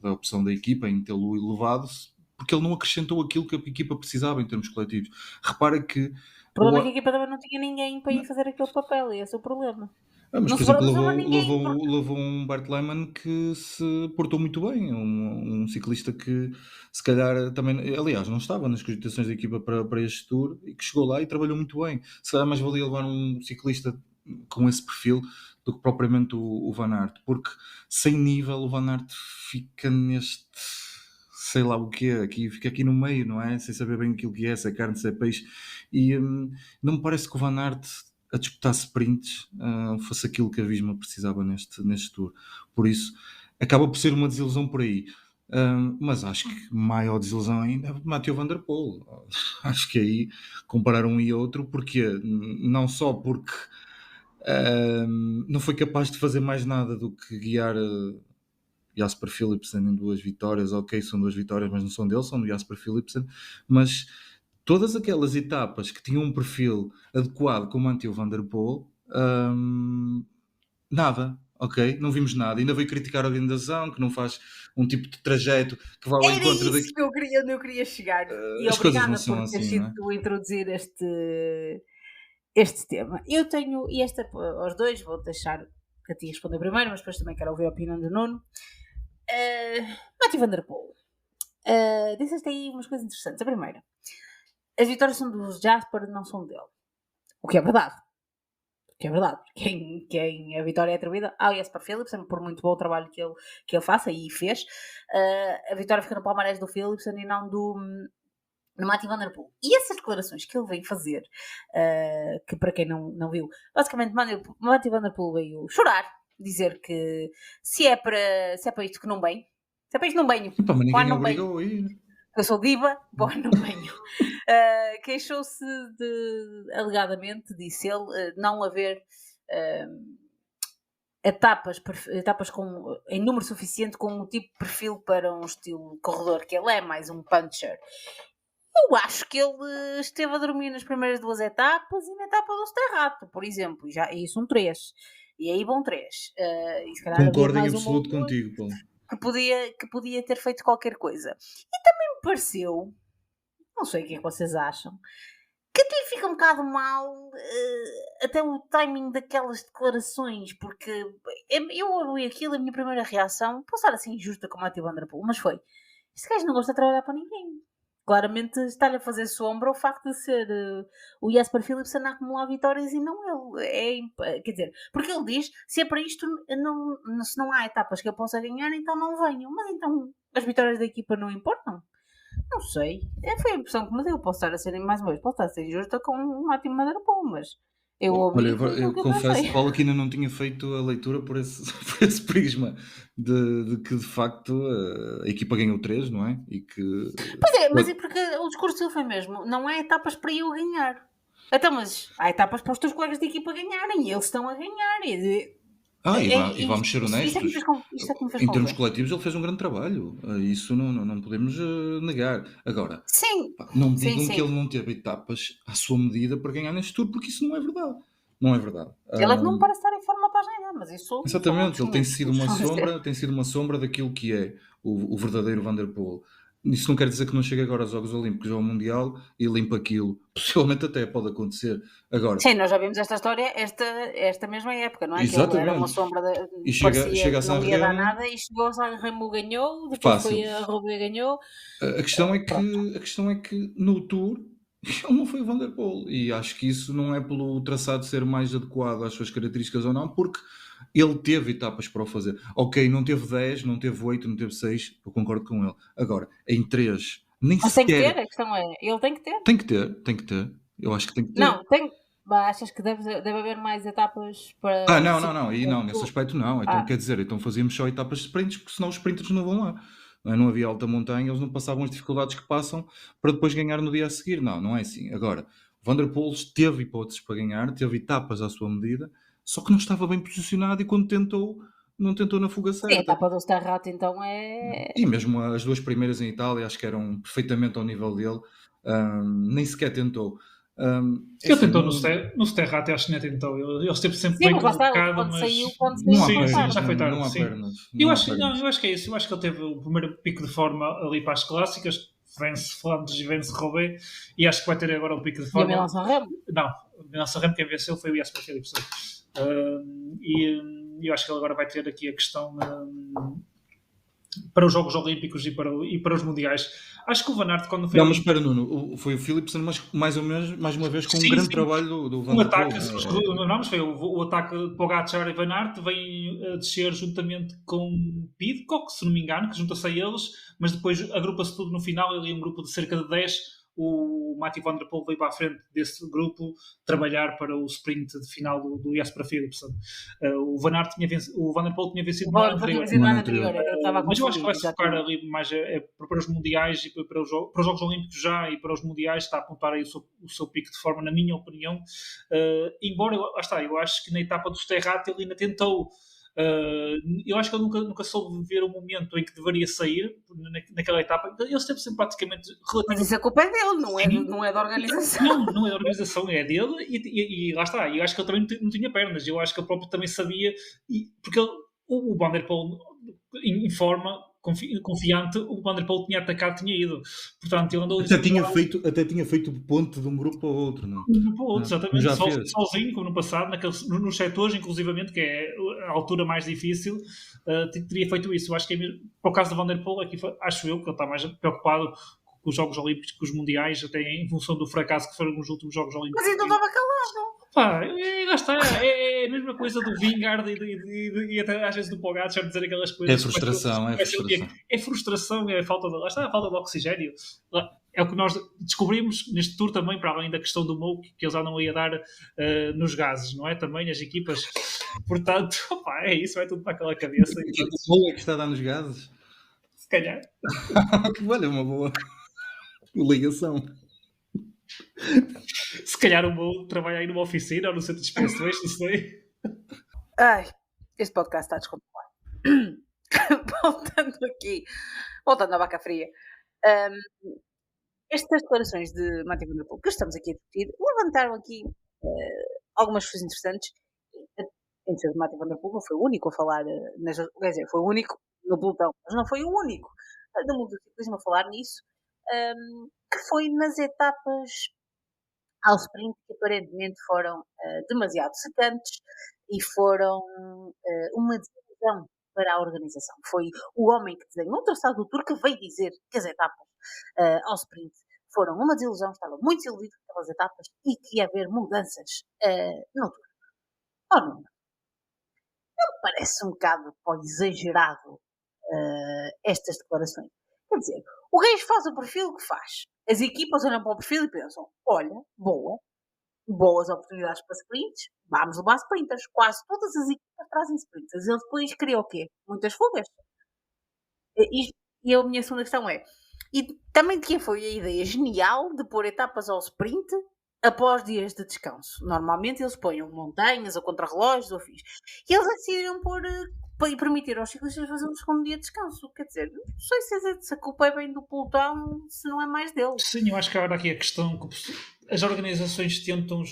da opção da equipa em tê-lo elevado, porque ele não acrescentou aquilo que a equipa precisava em termos coletivos. Repara que O problema é que a equipa também não tinha ninguém para ir fazer aquele papel, e esse é o problema. mas, Não por se exemplo, levou ninguém, levou um Bart Lehmann que se portou muito bem, um ciclista que se calhar também, aliás, não estava nas cogitações da equipa para este Tour e que chegou lá e trabalhou muito bem. Se calhar mais valia levar um ciclista com esse perfil do que propriamente o Van Aert, porque sem nível o Van Aert fica neste, sei lá o que é, fica aqui no meio, não é? Sem saber bem aquilo que é, se é carne, se é peixe, e não me parece que o Van Aert a disputar sprints fosse aquilo que a Visma precisava neste Tour. Por isso, acaba por ser uma desilusão por aí. Mas acho que maior desilusão ainda é Mathieu Van Der Poel. Acho que aí comparar um e outro, porque não só porque não foi capaz de fazer mais nada do que guiar Jasper Philipsen em 2 vitórias. Ok, são 2 vitórias, mas não são dele, são do Jasper Philipsen. Mas todas aquelas etapas que tinham um perfil adequado com o Mathieu Van Der Poel, nada. ok? Não vimos nada. Ainda veio criticar a organização, que não faz um tipo de trajeto que vá ao Era encontro isso que onde eu queria chegar. E As coisas não obrigada são por ter assim, sido não é? tu a introduzir este tema. Eu tenho, e esta aos dois, vou deixar a ti responder primeiro, mas depois também quero ouvir a opinião do Nuno. Matthew Van Der Poel. Disseste aí umas coisas interessantes. A primeira, as vitórias são dos Jasper, não são dele. O que é verdade. Que é verdade. Quem a vitória é atribuída ao Jasper Philipsen, por muito bom trabalho que ele faça, e fez. A vitória fica no palmarés do Philipsen e não do Matthew Van Der Poel. E essas declarações que ele veio fazer, que para quem não viu, basicamente Matthew Van Der Poel veio chorar, dizer que se é para isto que não bem, se é para isto não banho, Epá, mas pá, ninguém não banho. obrigou a ir. Eu sou diva, bom, não banho. Queixou-se alegadamente, disse ele, não haver etapas em número suficiente com um tipo de perfil para um estilo corredor, que ele é mais um puncher. Eu acho que ele esteve a dormir nas primeiras 2 etapas e na etapa do Sterrato, por exemplo, e isso 3. E aí vão 3. E se calhar Concordo em mais absoluto contigo, Paulo. que podia ter feito qualquer coisa. E também me pareceu, não sei o que é que vocês acham, que até fica um bocado mal até o timing daquelas declarações, porque eu ouvi aquilo, a minha primeira reação, posso estar assim injusta como a Matthew Van Der Poel, mas foi, este gajo não gosta de trabalhar para ninguém. Claramente está-lhe a fazer sombra o facto de ser o Jasper Philipsen a acumular vitórias e não ele. Quer dizer, porque ele diz, se é para isto, se não há etapas que eu possa ganhar, então não venham. Mas então as vitórias da equipa não importam? Não sei. Foi a impressão que me deu. Posso estar a ser, mais uma vez, posso estar a ser injusta com o Matthew Van Der Poel, mas eu ouvi Olha, e foi aquilo eu que eu confesso, pensei. Paulo, que ainda não tinha feito a leitura por esse, por esse prisma de que de facto a equipa ganhou 3, não é? E que Pois é, mas é porque o discurso dele foi mesmo, não há etapas para eu ganhar. Então, mas há etapas para os teus colegas de equipa ganharem e eles estão a ganhar. E vamos ser Isto é honestos, que me fez em termos confusão. coletivos ele fez um grande trabalho. Isso não podemos negar. Agora, Sim, pá, não me sim, digam que sim. ele não teve etapas à sua medida para ganhar neste tour, porque isso não é verdade. Não é verdade. Ele é que não me parece estar em forma para ganhar, mas isso são Exatamente, outros ele tem 500. sido uma sombra daquilo que é o verdadeiro Van Der Poel. Isso não quer dizer que não chegue agora aos Jogos Olímpicos ou ao Mundial e limpa aquilo. Possivelmente até pode acontecer. Agora, Sim, nós já vimos esta história esta mesma época, não é? Que ele era uma exatamente. sombra, E parecia chega a que não ia dar Sanremo nada e chegou a Sanremo, ganhou, depois fácil. foi a Roubaix, ganhou. A questão é que no Tour ele não foi o Van Der Poel e acho que isso não é pelo traçado ser mais adequado às suas características ou não, porque ele teve etapas para o fazer. Ok, não teve 10, não teve 8, não teve 6, eu concordo com ele. Agora, em 3, nem Mas tem que ter, sequer... a questão é, ele tem que ter. Tem que ter. Eu acho que tem que ter. Não, tem. Achas que deve haver mais etapas para. Não. E não, nesse aspecto não. Então, quer dizer, então fazíamos só etapas de sprints, porque senão os sprinters não vão lá. Não havia alta montanha, eles não passavam as dificuldades que passam para depois ganhar no dia a seguir. Não é assim. Agora, o Van Der Poel teve hipóteses para ganhar, teve etapas à sua medida, só que não estava bem posicionado e quando tentou, não tentou na fuga Sim, a certa. etapa do Sterrato então é. E mesmo as 2 primeiras em Itália, acho que eram perfeitamente ao nível dele, nem sequer tentou. Ele tentou no Sterrato, acho que nem tentou. Ele esteve sempre Sim, bem mas lá está, colocado, quando mas saiu não há foi pernas, tarde. já foi tarde. não há Sim. pernas. Eu acho que é isso. Eu acho que ele teve o primeiro pico de forma ali para as clássicas, vence Flandres e vence Roubaix, e acho que vai ter agora o pico de E a forma. Milan Sanremo? Não, o Milan Sanremo quem venceu foi o Jasper Philipsen. E eu acho que ele agora vai ter aqui a questão para os Jogos Olímpicos e para os Mundiais. Acho que o Van Aert, quando foi. Não, mas espera, Nuno, foi o Philipsen, mas mais uma vez com um grande trabalho do Van Der Poel. Não, mas foi o ataque de Pogacar e Van Aert, vem a descer juntamente com Pidcock, se não me engano, que junta-se a eles, mas depois agrupa-se tudo no final, ali um grupo de cerca de 10. O Matthew Van Der Poel veio para a frente desse grupo trabalhar para o sprint de final do Jasper Philipsen. O Van Der Poel tinha vencido no ano anterior. Mas eu acho que vai se focar ali mais para os mundiais e para os Jogos Olímpicos já e para os mundiais, está a apontar aí o seu pico de forma, na minha opinião. Embora, eu acho que na etapa do Sterrato ele ainda tentou Eu acho que ele nunca soube ver o momento em que deveria sair naquela etapa. Ele esteve sempre praticamente Mas relativamente. isso a culpa é dele, não é, Sim. não é da organização. Não é da organização, é dele e lá está. Eu acho que ele também não tinha pernas. Eu acho que ele próprio também sabia, porque o Van der Poel informa confiante, o Van der Poel tinha atacado, tinha ido. Portanto, ele andou Até tinha feito ponte de um grupo para o outro, não? um para o outro, exatamente, Já fez. sozinho, como no passado, nos setores, inclusivamente, que é a altura mais difícil, teria feito isso. Eu acho que é mesmo, para o caso do Van der Poel, aqui acho eu que ele está mais preocupado com os Jogos Olímpicos, com os Mundiais, até em função do fracasso que foram os últimos Jogos Olímpicos. Mas ele não estava calado. Pá, lá está, é a mesma coisa do Vingard e até às vezes do Pogacar dizer aquelas coisas. É frustração. É frustração, é a falta de, lá está, a falta de oxigênio. É o que nós descobrimos neste tour também, para além da questão do Mouk, que eles já não ia dar nos gases, não é? Também as equipas. Portanto, opa, é isso, vai tudo para aquela cabeça. O Mouk é que está a dar nos gases? Se calhar. Olha, uma boa ligação. Se calhar o Mouk trabalha aí numa oficina ou no centro de inspeções, não sei. Ai, este podcast está descontrolado. Voltando à vaca fria. Estas declarações de Mathieu Van der Poel que estamos aqui a discutir levantaram aqui algumas coisas interessantes. Em defesa de Mathieu Van der Poel não foi o único a falar, quer dizer, foi o único no pelotão, mas não foi o único do mundo do ciclismo a falar nisso, que foi nas etapas ao sprint que aparentemente foram demasiado secantes e foram uma desilusão para a organização. Foi o homem que desenhou o traçado do Tour que veio dizer que as etapas ao sprint foram uma desilusão, estava muito desiludido com aquelas etapas e que ia haver mudanças no Tour. Oh, não parece um bocado exagerado estas declarações. Quer dizer, o gajo faz o perfil que faz. As equipas olham para o perfil e pensam, olha, boas oportunidades para sprints, vamos levar sprinters. Quase todas as equipas trazem sprinters. Ele depois cria o quê? Muitas fugas. E a minha segunda questão é, e também de quem foi a ideia genial de pôr etapas ao sprint após dias de descanso? Normalmente eles põem montanhas ou contrarrelógios ou fins. E eles decidiram pôr para permitir aos ciclistas fazer um segundo dia de descanso. Quer dizer, não sei se a culpa é bem do pelotão, se não é mais deles. Sim, eu acho que agora aqui a questão que as organizações tentam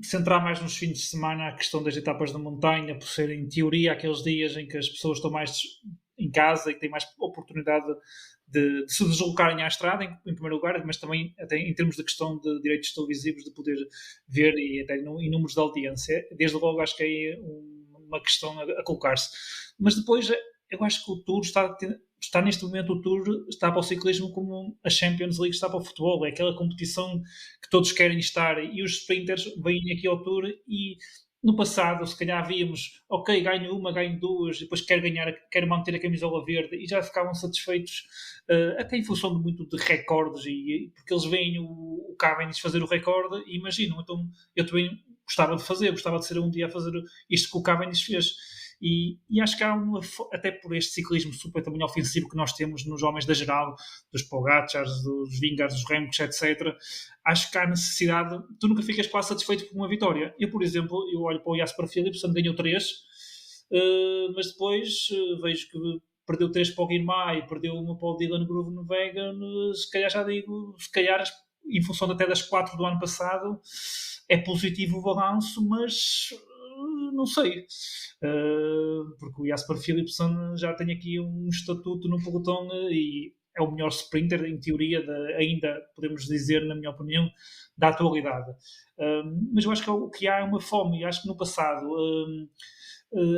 centrar mais nos fins de semana a questão das etapas da montanha, por ser em teoria aqueles dias em que as pessoas estão mais em casa e têm mais oportunidade de se deslocarem à estrada, em primeiro lugar, mas também até em termos de questão de direitos televisivos, de poder ver e até em números de audiência. Desde logo acho que é uma questão a colocar-se. Mas depois eu acho que o Tour está neste momento, o Tour está para o ciclismo como a Champions League está para o futebol. É aquela competição que todos querem estar e os sprinters vêm aqui ao Tour e no passado, se calhar víamos, ok, ganho uma, ganho duas, depois quero manter a camisola verde e já ficavam satisfeitos, até em função muito de recordes, porque eles veem o Cavendish fazer o recorde e imaginam, então eu também gostava de ser um dia a fazer isto que o Cavendish fez. E acho que há até por este ciclismo super também ofensivo que nós temos nos homens da geral, dos Pogacars, dos Vingards, dos Remcos, etc. Acho que há necessidade, tu nunca ficas quase satisfeito com uma vitória. Eu, por exemplo, eu olho para o Jasper Philipsen, ganhou 3, mas depois vejo que perdeu 3 para o Guilherme e perdeu uma para o Dylan Groenewegen. Se calhar já digo, em função até das 4 do ano passado, é positivo o balanço, mas não sei, porque o Jasper Philipsen já tem aqui um estatuto no pelotão e é o melhor sprinter, em teoria, ainda podemos dizer, na minha opinião, da atualidade. Mas eu acho que o que há é uma fome, e acho que no passado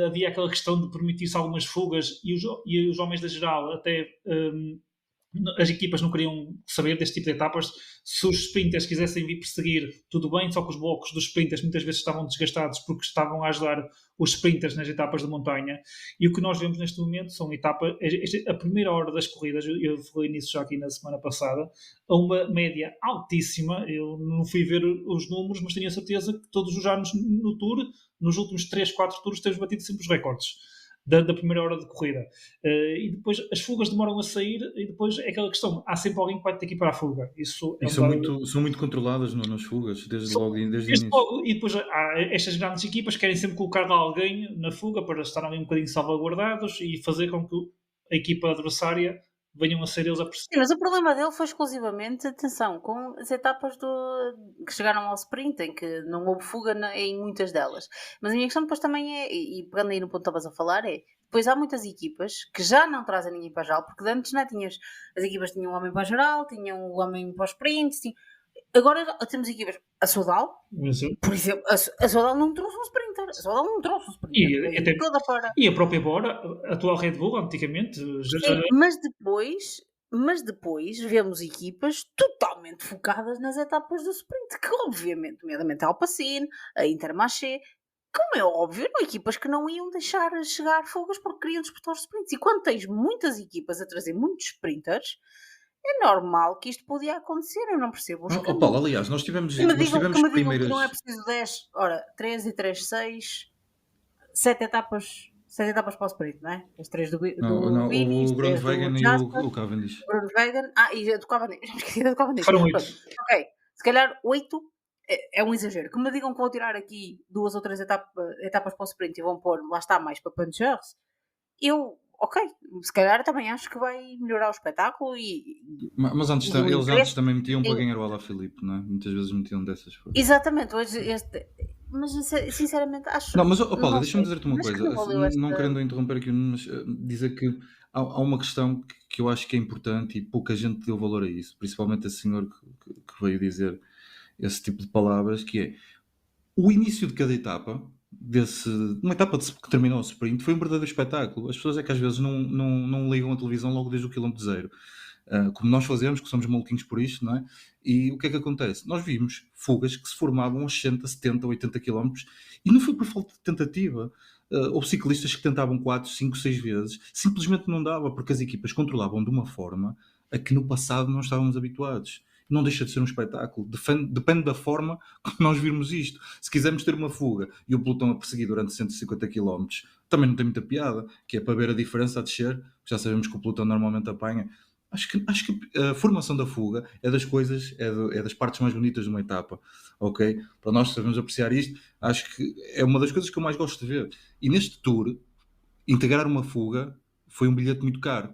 havia aquela questão de permitir-se algumas fugas e os homens da geral até... as equipas não queriam saber deste tipo de etapas. Se os sprinters quisessem vir perseguir, tudo bem, só que os blocos dos sprinters muitas vezes estavam desgastados porque estavam a ajudar os sprinters nas etapas de montanha. E o que nós vemos neste momento são etapas, a primeira hora das corridas, eu falei nisso já aqui na semana passada, a uma média altíssima. Eu não fui ver os números, mas tenho a certeza que todos os anos no Tour, nos últimos 3, 4 Tours, temos batido sempre os recordes. da primeira hora de corrida. E depois as fugas demoram a sair e depois é aquela questão, há sempre alguém que vai ter que ir para a fuga. Isso é E um dado. são muito controladas nas fugas, desde Só- logo, desde o Desde início. logo, e depois há estas grandes equipas que querem sempre colocar lá alguém na fuga para estar ali um bocadinho salvaguardados e fazer com que a equipa adversária venham a ser eles a perseguir. Sim, mas o problema dele foi exclusivamente, atenção, com as etapas que chegaram ao sprint, em que não houve fuga em muitas delas. Mas a minha questão depois também é, e pegando aí no ponto que estavas a falar, é depois há muitas equipas que já não trazem ninguém para geral, porque antes não é, as equipas tinham um homem para geral, tinham um homem para os sprints, agora temos equipas, a Sodal, por exemplo, a Sodal não trouxe um sprinter, a Sodal não trouxe um sprinter, E, veio até, toda para... e a própria Bora, a atual Red Bull, antigamente, Sim, mas depois vemos equipas totalmente focadas nas etapas do sprint, que obviamente, nomeadamente a Alpecin, a Intermarché, como é óbvio, eram equipas que não iam deixar chegar fugas porque queriam disputar os sprints. E quando tens muitas equipas a trazer muitos sprinters, é normal que isto podia acontecer. Eu não percebo os Paulo, caminhos. aliás, nós tivemos, Que me nós digam, que tivemos me digam que primeiras. não é preciso 10, ora, 3 e 3, 6, 7 etapas. 7 etapas para o sprint, não é? As 3 do Não, Vini, as o 3 do Groenewegen e Jasper, o Cavendish. Bruno Vegan. E a do Cavendish. Já me esqueci da do Cavendish. foram 8. Pronto, ok. Se calhar 8 é um exagero. Que me digam que vão tirar aqui 2 ou 3 etapas para o sprint e vão pôr, lá está, mais para punchers. Ok, se calhar também acho que vai melhorar o espetáculo Mas antes, e o eles antes interesse. também metiam para ganhar o Alaphilippe, não é? Muitas vezes metiam dessas formas. Exatamente, hoje mas sinceramente acho. Não, mas Paulo, Não deixa-me sei. dizer-te uma Acho que coisa, não valeu não esta. querendo interromper aqui, mas dizer que há uma questão que eu acho que é importante e pouca gente deu valor a isso, principalmente esse senhor que veio dizer esse tipo de palavras, que é o início de cada etapa, uma etapa que terminou o sprint, foi um verdadeiro espetáculo. As pessoas é que às vezes não ligam a televisão logo desde o quilómetro zero. Como nós fazemos, que somos maluquinhos por isto, não é? E o que é que acontece? Nós vimos fugas que se formavam aos 60, 70, 80 km e não foi por falta de tentativa. Houve ciclistas que tentavam 4, 5, 6 vezes, simplesmente não dava, porque as equipas controlavam de uma forma a que no passado não estávamos habituados. Não deixa de ser um espetáculo, depende da forma que nós virmos isto. Se quisermos ter uma fuga e o pelotão a perseguir durante 150 km, também não tem muita piada, que é para ver a diferença a descer, já sabemos que o pelotão normalmente apanha. Acho que a formação da fuga é das coisas, é das partes mais bonitas de uma etapa, ok? Para nós sabemos apreciar isto, acho que é uma das coisas que eu mais gosto de ver. E neste Tour, integrar uma fuga foi um bilhete muito caro,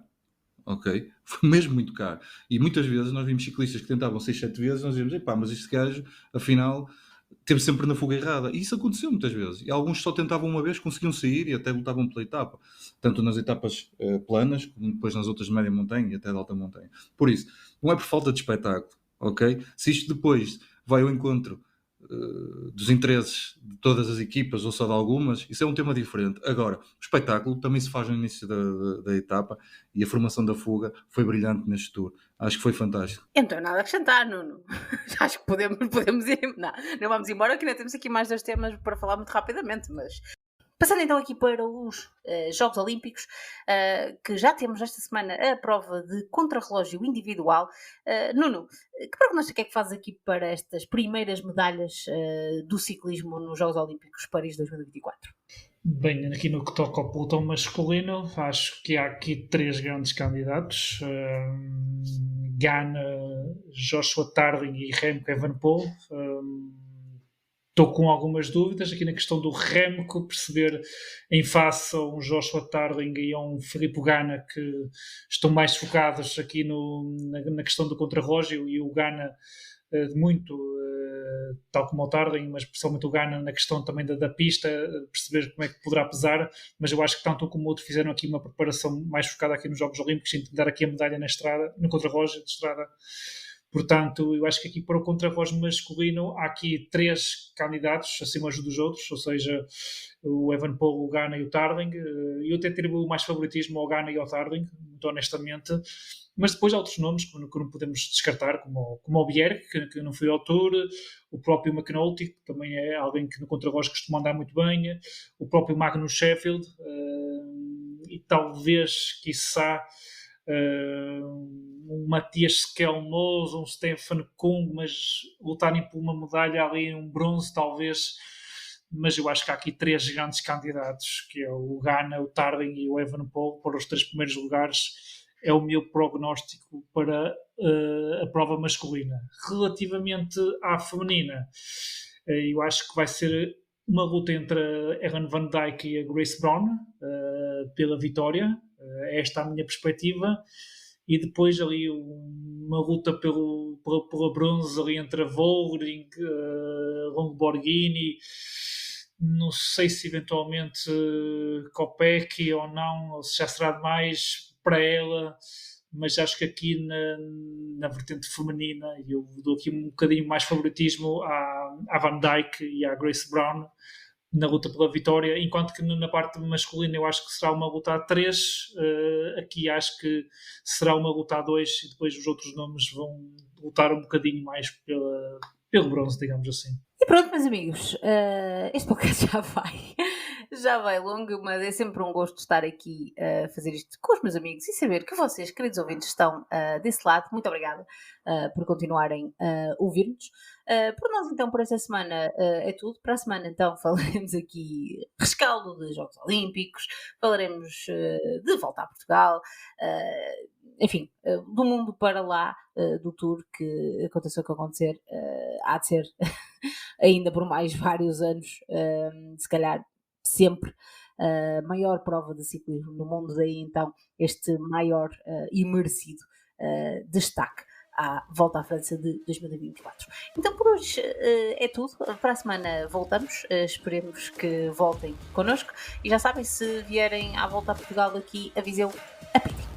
ok? Foi mesmo muito caro. E muitas vezes nós vimos ciclistas que tentavam 6, 7 vezes, nós dizíamos, epá, mas este gajo, afinal, teve sempre na fuga errada. E isso aconteceu muitas vezes. E alguns só tentavam uma vez, conseguiam sair e até lutavam pela etapa. Tanto nas etapas planas, como depois nas outras de média montanha e até de alta montanha. Por isso, não é por falta de espetáculo, ok? Se isto depois vai ao encontro dos interesses de todas as equipas ou só de algumas, isso é um tema diferente. Agora, o espetáculo também se faz no início da etapa e a formação da fuga foi brilhante neste Tour. Acho que foi fantástico. Eu não tenho nada a acrescentar, Nuno. Acho que podemos ir. Não vamos embora, que ainda temos aqui mais 2 temas para falar muito rapidamente, mas. Passando então aqui para os Jogos Olímpicos, que já temos esta semana a prova de contrarrelógio individual. Nuno, que prognóstico é que fazes aqui para estas primeiras medalhas do ciclismo nos Jogos Olímpicos Paris 2024? Bem, aqui no que toca ao pelotão masculino, acho que há aqui 3 grandes candidatos. Ganna, Joshua Tarling e Remco Evenepoel. Estou com algumas dúvidas aqui na questão do Remco, perceber em face a um Joshua Tarling e a um Filippo Ganna que estão mais focados aqui na questão do contrarrelógio, e o Ganna muito, tal como o Tarling, mas principalmente o Ganna na questão também da pista, perceber como é que poderá pesar. Mas eu acho que tanto um como o outro fizeram aqui uma preparação mais focada aqui nos Jogos Olímpicos, em dar aqui a medalha na estrada, no contrarrelógio de estrada. Portanto, eu acho que aqui para o contrarrelógio masculino há aqui 3 candidatos acima dos outros, ou seja, o Evenepoel, o Ganna e o Tarling. Eu até atribuo mais favoritismo ao Ganna e ao Tarling, muito honestamente. Mas depois há outros nomes que não podemos descartar, como o Bjerg, que não foi ao Tour, o próprio McNulty, que também é alguém que no contrarrelógio costuma andar muito bem, o próprio Magnus Sheffield, e talvez, quiçá, um Matias Skelmos, um Stefan Kung, mas lutarem por uma medalha ali, um bronze talvez, mas eu acho que há aqui 3 grandes candidatos, que é o Ghana, o Tardin e o Evenepoel, para os 3 primeiros lugares. É o meu prognóstico para a prova masculina. Relativamente à feminina, eu acho que vai ser uma luta entre a Erin Van Dijk e a Grace Brown pela vitória. Esta é a minha perspectiva. E depois ali uma luta pela bronze ali entre a Vollering, Longborghini, não sei se eventualmente Kopecky ou não, ou se já será demais para ela, mas acho que aqui na vertente feminina eu dou aqui um bocadinho mais favoritismo à Van Dijk e à Grace Brown na luta pela vitória, enquanto que na parte masculina eu acho que será uma luta a 3, aqui acho que será uma luta a 2 e depois os outros nomes vão lutar um bocadinho mais pelo bronze, digamos assim. E pronto, meus amigos, este podcast já vai longo, mas é sempre um gosto estar aqui a fazer isto com os meus amigos e saber que vocês, queridos ouvintes, estão desse lado. Muito obrigada por continuarem a ouvir-nos. Por nós, então, por esta semana é tudo. Para a semana, então, falaremos aqui rescaldo de Jogos Olímpicos, falaremos de volta a Portugal, enfim, do mundo para lá, do tour que aconteceu o que acontecer, há de ser ainda por mais vários anos, se calhar sempre a maior prova de ciclismo no mundo, daí então este maior e merecido destaque à Volta à França de 2024. Então por hoje é tudo, para a semana voltamos, esperemos que voltem connosco e já sabem, se vierem à Volta a Portugal aqui a Viseu, apitem.